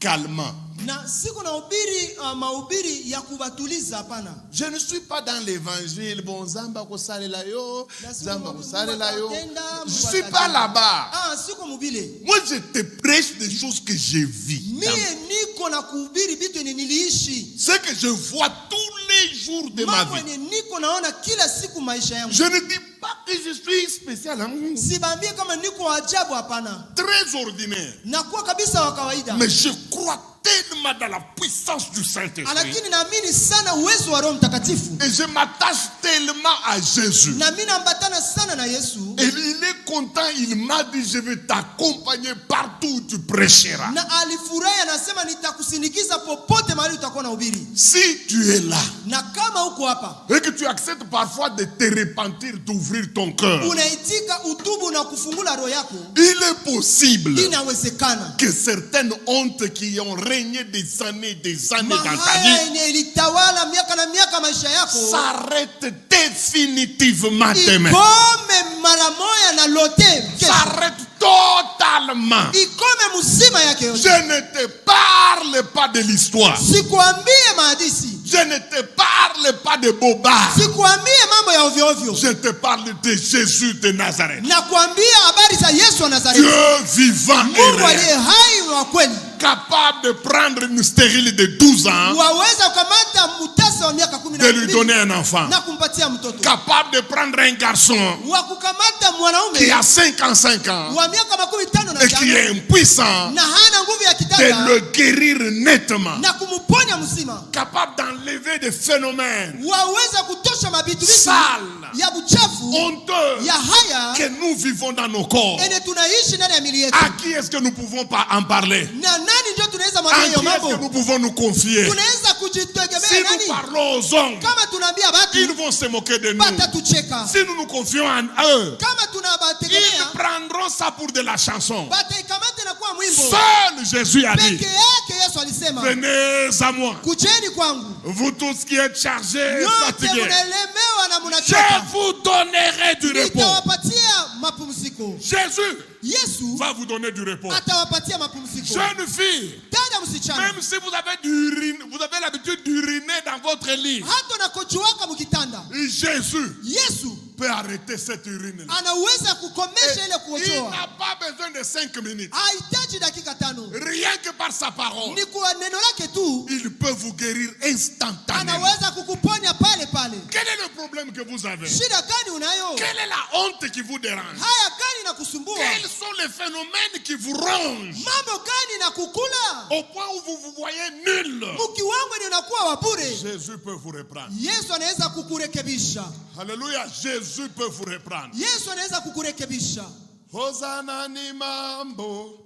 calmant. Na siko na ubiri mahubiri ya kubatuliza hapana. Je ne suis pas dans l'évangile. Bon, Zamba kosalela yo, Zamba kosalela yo. Je ne suis pas là-bas. Ah, siko mubile. Moi, je te prêche des choses que je vis. Mie niko na kuhubiri vitu yenye niliishi. Ce que je vois tous les jours de ma Mambo vie. yenye niko naona kila siku maisha yangu. Je ne dis pas que je suis spécial. Hein? Sibambie kama niko ajabu hapana. Très ordinaire. Nakuwa kabisa wa kawaida. Mais je crois tellement dans la puissance du Saint-Esprit. Lakini naamini sana uwezo wa Roho Mtakatifu. Et je m'attache tellement à Jésus. Na mimi nambatana sana na Yesu. Et il est content, il m'a dit, je vais t'accompagner partout où tu prêcheras. Na alifurahi anasema nitakusindikiza popote mahali utakuwa na ubiri. Si tu es là, Na kama uko hapa, et que tu acceptes parfois de te repentir, d'ouvrir ton cœur, unaitika utubu na kufungula roho yako, il est possible inawezekana. que certaines hontes qui ont régné des années dans ta Mahaya vie yenye ilitawala miaka na miaka maisha yako, s'arrêtent définitivement demain. ikome mara moja na lote kesho. S'arrête totalement. Ikome mzima yake yote. Je ne te parle pas de l'histoire. Sikuambie mahadisi. Je ne te parle pas de bobards. Sikuambie mambo ya ovyo ovyo. Je te parle de Jésus de Nazareth. Nakwambia habari za Yesu wa Nazareti. Dieu vivant et Mungu réel. aliye hai wa kweli. Capable de prendre une stérile de 12 ans, Waweza kukamata mtasa wa miaka de lui 12 donner un enfant. na kumpatia mtoto. Capable de prendre un garçon Wa kukamata qui mwanaume a 55 ans wa miaka 15 na et qui est impuissant, na hana nguvu ya de kitanda le guérir nettement. na kumponya mzima. Capable d'enlever des phénomènes Waweza kutosha mabitu sales, ya buchafu honteux, ya haya que nous vivons dans nos corps. ene tunaishi ndani ya mili yetu. À qui est-ce que nous pouvons pas en parler? Na nani ndio tunaweza À mwambia qui hiyo est-ce que mambo? nous pouvons nous confier? Tunaweza Si kujitegemea nous nani? parlons aux hommes, Kama tunaambia ils watu vont se moquer de nous. batatucheka. Si nous nous confions en eux, Kama ils tunabategemea prendront ça pour de la chanson. bataikamate na kuwa mwimbo. Seul Jésus a dit, Peke yake Yesu alisema, venez à moi, kujeni kwangu vous tous qui êtes chargés, nyote fatigués, mnaelemewa na je mnachoka, vous donnerai du repos. nitawapatia mapumziko. Jésus Yesu va vous donner du repos. atawapatia mapumziko. Jeune fille, Dada msichana, même si vous avez l'habitude d'uriner dans votre lit, hata unakojoaka mkitanda, Jésus Yesu peut arrêter cette urine. anaweza kukomesha ile Il kuojoa. n'a pas besoin de 5 minutes. Hahitaji dakika 5, Rien que par sa parole, ni kwa neno lake tu il peut vous guérir instantanément. anaweza kukuponya pale pale. Quel est le problème que vous avez? Shida gani unayo? Quelle est la honte qui vous dérange? Haya gani na kusumbua? Quels sont les phénomènes qui vous rongent Mambo gani na kukula? au point où vous vous voyez nul? Ukiwangu ni unakuwa wa bure. Jésus peut vous reprendre. Yesu anaweza kukurekebisha. Alléluia. Jésus peut vous reprendre. Yesu anaweza kukurekebisha. Hosanna ni mambo.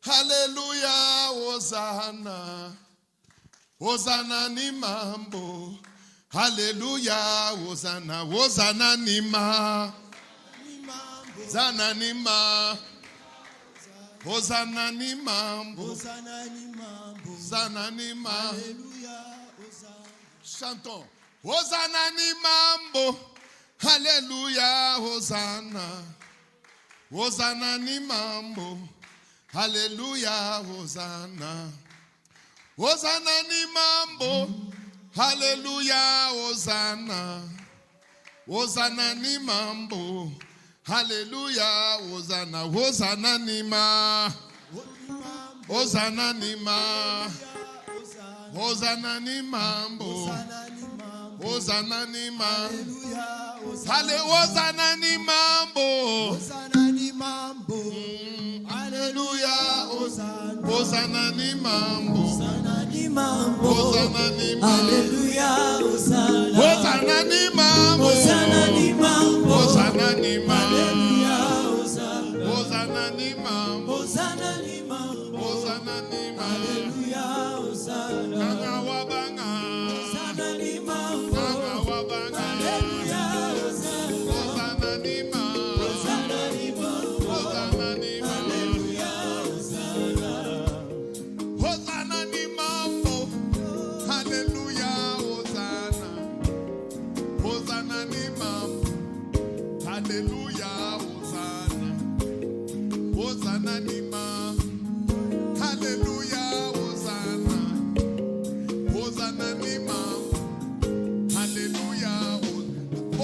Alléluia. Hosanna. Hosanna ni mambo. Alléluia. Hosanna. Hosanna ni ma. Hosanna ni ma. Hosanna ni mambo. Hosana ni mambo. Hosanna ni ma. Haleluya. Hosana. Chantons. Hosanna ni mambo. Alléluia. Hosanna. Hosanna ni mambo. Alléluia. Hosanna. Hosanna ni mambo. Alléluia. Hosanna. Hosanna ni mambo. Alléluia. Hosanna. Hosanna ni ma. Hosanna ni ma. Hosanna ni mambo. Hosanna ni ma. Allez, Hosanna ni mambo. Hosana ni mambo. Alléluia. Hosanna. Hosanna ni mambo. Hosanna ni mambo. Hosanna ni mambo. Hallelujah, Hosanna. Hosanna ni mambo. Hosanna ni mambo. Hosanna ni mambo. Hallelujah, Hosanna. Hosanna ni mambo. Hosanna ni mambo. Hosanna ni mambo. Hallelujah, Hosanna. Nanga wabanga. Hosanna ni mambo. Nanga wabanga. Hallelujah, Hosanna. Hosanna ni mambo. Hosanna ni mambo. Hosanna ni mambo. Hallelujah, Hosanna. Hosanna ni mambo. Hallelujah, Hosanna. Hosanna ni mambo. Hallelujah, Hosanna. Hosanna ni mambo. Hallelujah, Hosanna. Hosanna ni mambo. Hallelujah,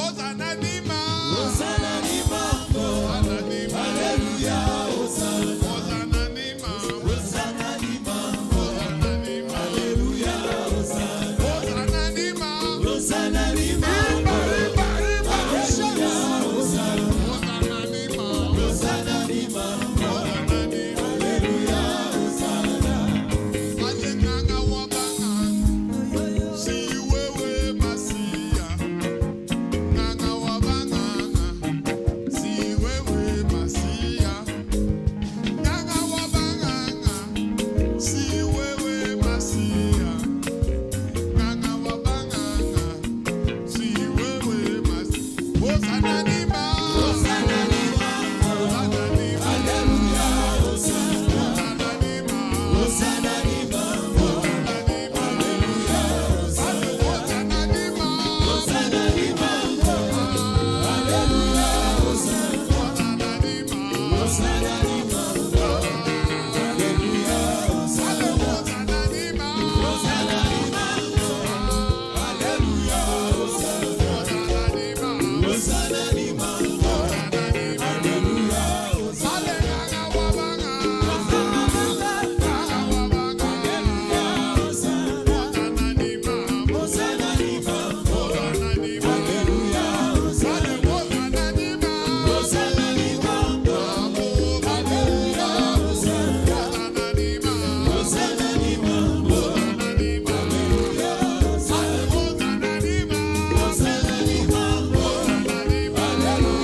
Hosanna ni mambo. Hosanna ni mambo. Hosanna ni mambo. Hallelujah, Hosanna. Hosanna ni mambo. Hosanna ni mambo. Hosanna ni mambo. Hallelujah, Hosanna. Hosanna ni mambo. Hosanna ni mambo. Hallelujah, Hosanna. Hosanna ni mambo. Hosanna ni mambo. Hosanna ni mambo. Hallelujah, Hosanna. Alenganga wabanganga. Si wewe Masia. Nganga wabanganga. Si wewe Masia. Nganga wabanganga. Si wewe Masia. Nganga wabanganga. Si wewe Masia. Hosanna ni mambo. Hosanna ni mambo. Hosanna ni mambo. Hallelujah, Hosanna. Hosanna ni mambo. Hosanna ni mambo. Hallelujah, Hosanna. Hosanna ni mambo. Hosanna ni mambo. Hallelujah, Hosanna. Hosanna ni mambo. Hosanna ni mambo. Hallelujah, Hosanna. Hosanna ni mambo. Hosanna ni mambo. Hallelujah, Hosanna. Hosanna ni mambo. Hosanna ni mambo. Hosanna ni mambo. Hallelujah, Hosanna. Alenganga wabanganga. Nganga wabanganga. Hosanna ni mambo. Hosanna ni mambo. Hosanna ni mambo. Hallelujah, Hosanna. Hosanna ni mambo. Hosanna ni mambo. Hallelujah, Hosanna. Hosanna ni mambo. Hosanna ni mambo. Hosanna ni mambo. Hallelujah, Hosanna. Hosanna ni mambo. Hosanna ni mambo. Hosanna ni mambo.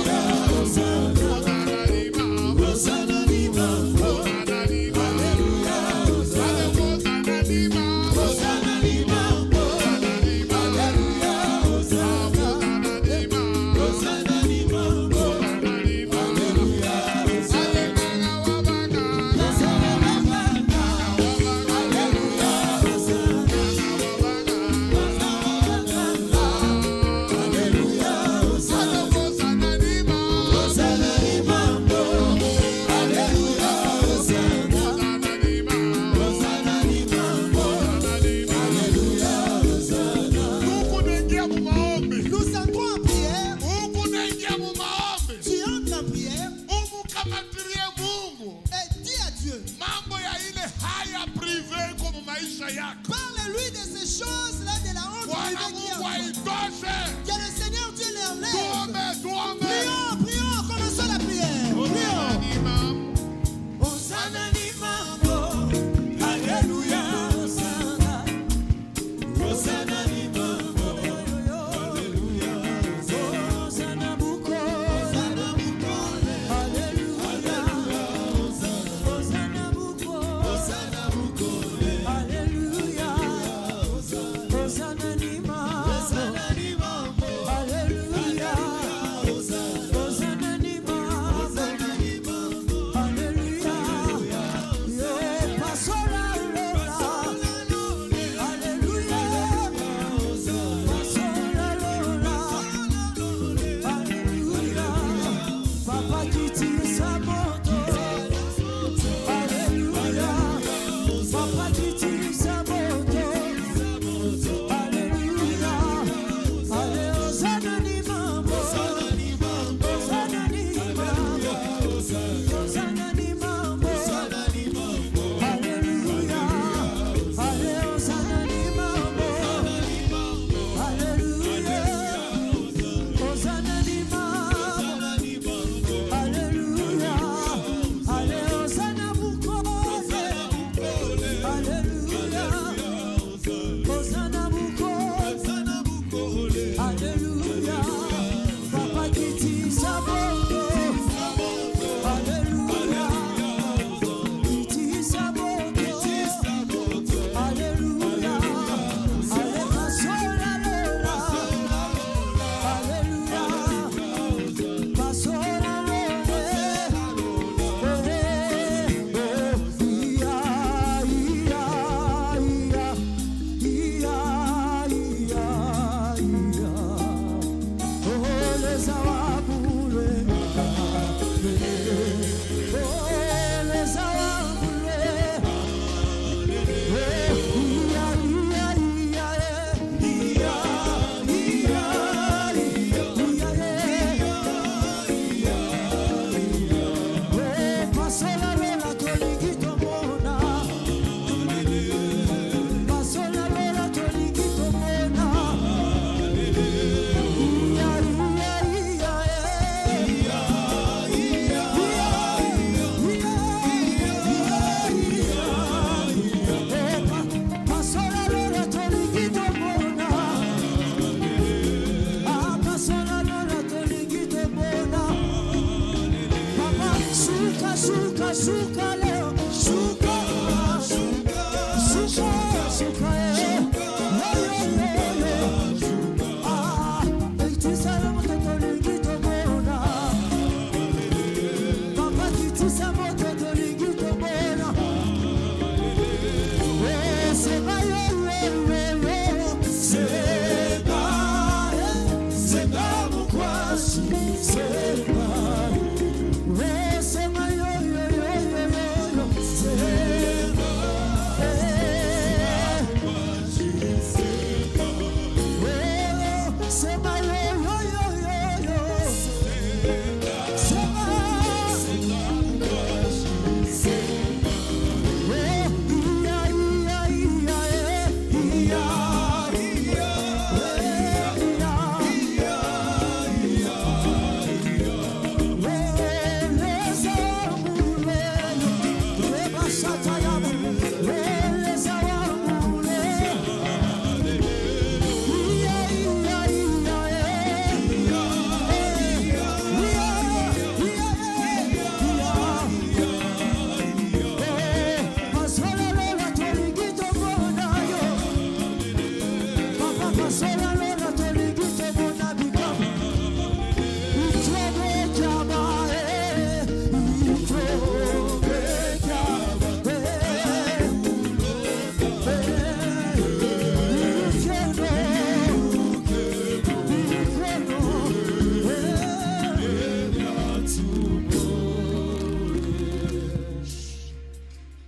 Hallelujah, Hosanna. Hosanna ni mambo. Hosanna ni mambo. Hosanna ni mambo. Hallelujah, Hosanna. Hosanna ni mambo. Hosanna ni mambo. Hallelujah, Hosanna. Hosanna ni mambo. Hosanna ni mambo. Hosanna ni mambo. Hallelujah, Hosanna. Alenganga wabanganga. Hosanna ni mambo. Hallelujah, Hosanna. Hallelujah, Hosanna. Hosanna ni mambo. Hosanna ni mambo. Hallelujah, Hosanna. Hosanna ni mambo. Hosanna ni mambo. Hallelujah, Hosanna. Huku naingia mu maombi. Nous entrons en prière. Huku naingia mu maombi. Tu entres en prière Umukamatie Mungu et dis à Dieu, mambo ya ile haya prive kwa maisha yako. parle-lui de ces choses-là, de la honte Bwana privée qui est en Mungu toi. aitoshe. Que le Seigneur Dieu l'enlève. Tuombe, tuombe. Prions, prions, commençons la prière. Hosanna Prions. ni mambo. Hosanna ni mambo. Hallelujah, Hosanna. Hosanna ni mambo. Hallelujah, Hosanna buko. Hosanna buko. Hallelujah, Hosanna buko. Hosanna buko. Hallelujah, Hosanna ni mambo. Hosanna ni mambo.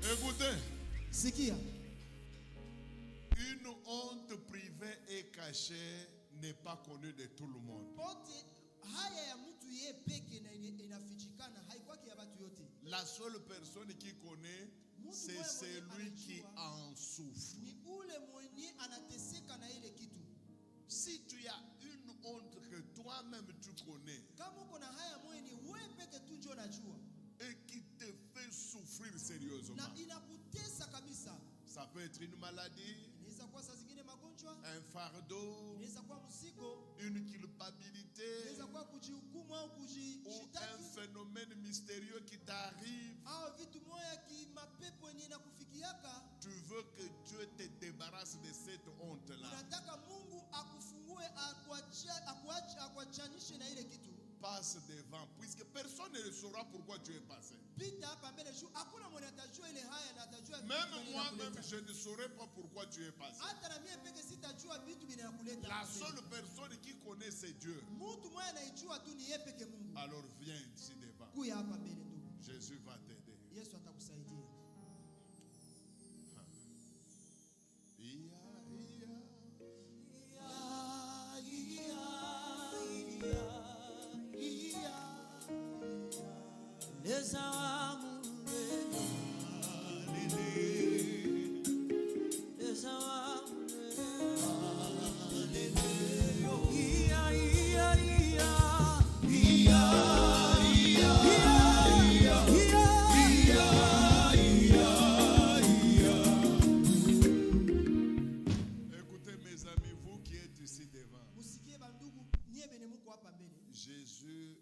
Écoutez, Sikia, une honte privée et cachée n'est pas connue de tout le monde. pote haya ya mtu yeye peke na inafichikana haikwaki ya watu yote. La seule personne qui connaît, c'est celui qui en souffre. Ni ule mwenye anateseka na ile kitu. Si tu as une honte que toi-même tu connais Kama uko na haya moyo ni wewe peke tu ndio unajua. et qui te fait souffrir sérieusement, Na inakutesa kabisa. ça peut être une maladie, Inaweza kuwa saa zingine magonjwa, un fardeau, inaweza kuwa mzigo, une culpabilité inaweza kuwa kujihukumu au ou un kujishitaki phénomène mystérieux qui t'arrive. au vitu moya kimapepo yenye inakufikiaka. Tu veux que Dieu te débarrasse de cette honte-là. Unataka Mungu akufungue, akuachanishe na ile kitu. Passe devant, puisque personne ne saura pourquoi tu es passé. Pita hapa mbele juu hakuna mwenye atajua ile haya na atajua vitu Même gani moi-même, inakuleta. je ne saurais pas pourquoi tu es passé. Hata na mimi peke sitajua vitu vinakuleta. La seule personne qui connaît, c'est Dieu. Mtu mmoja anaijua tu ni yeye peke Mungu. Alors viens ici devant. Kuya hapa mbele ndugu. Jésus va t'aider. Yesu atakusaidia. Écoutez mes amis, vous qui êtes ici devant, Musikie bandugu, nyie bene muko hapa mbele. Jésus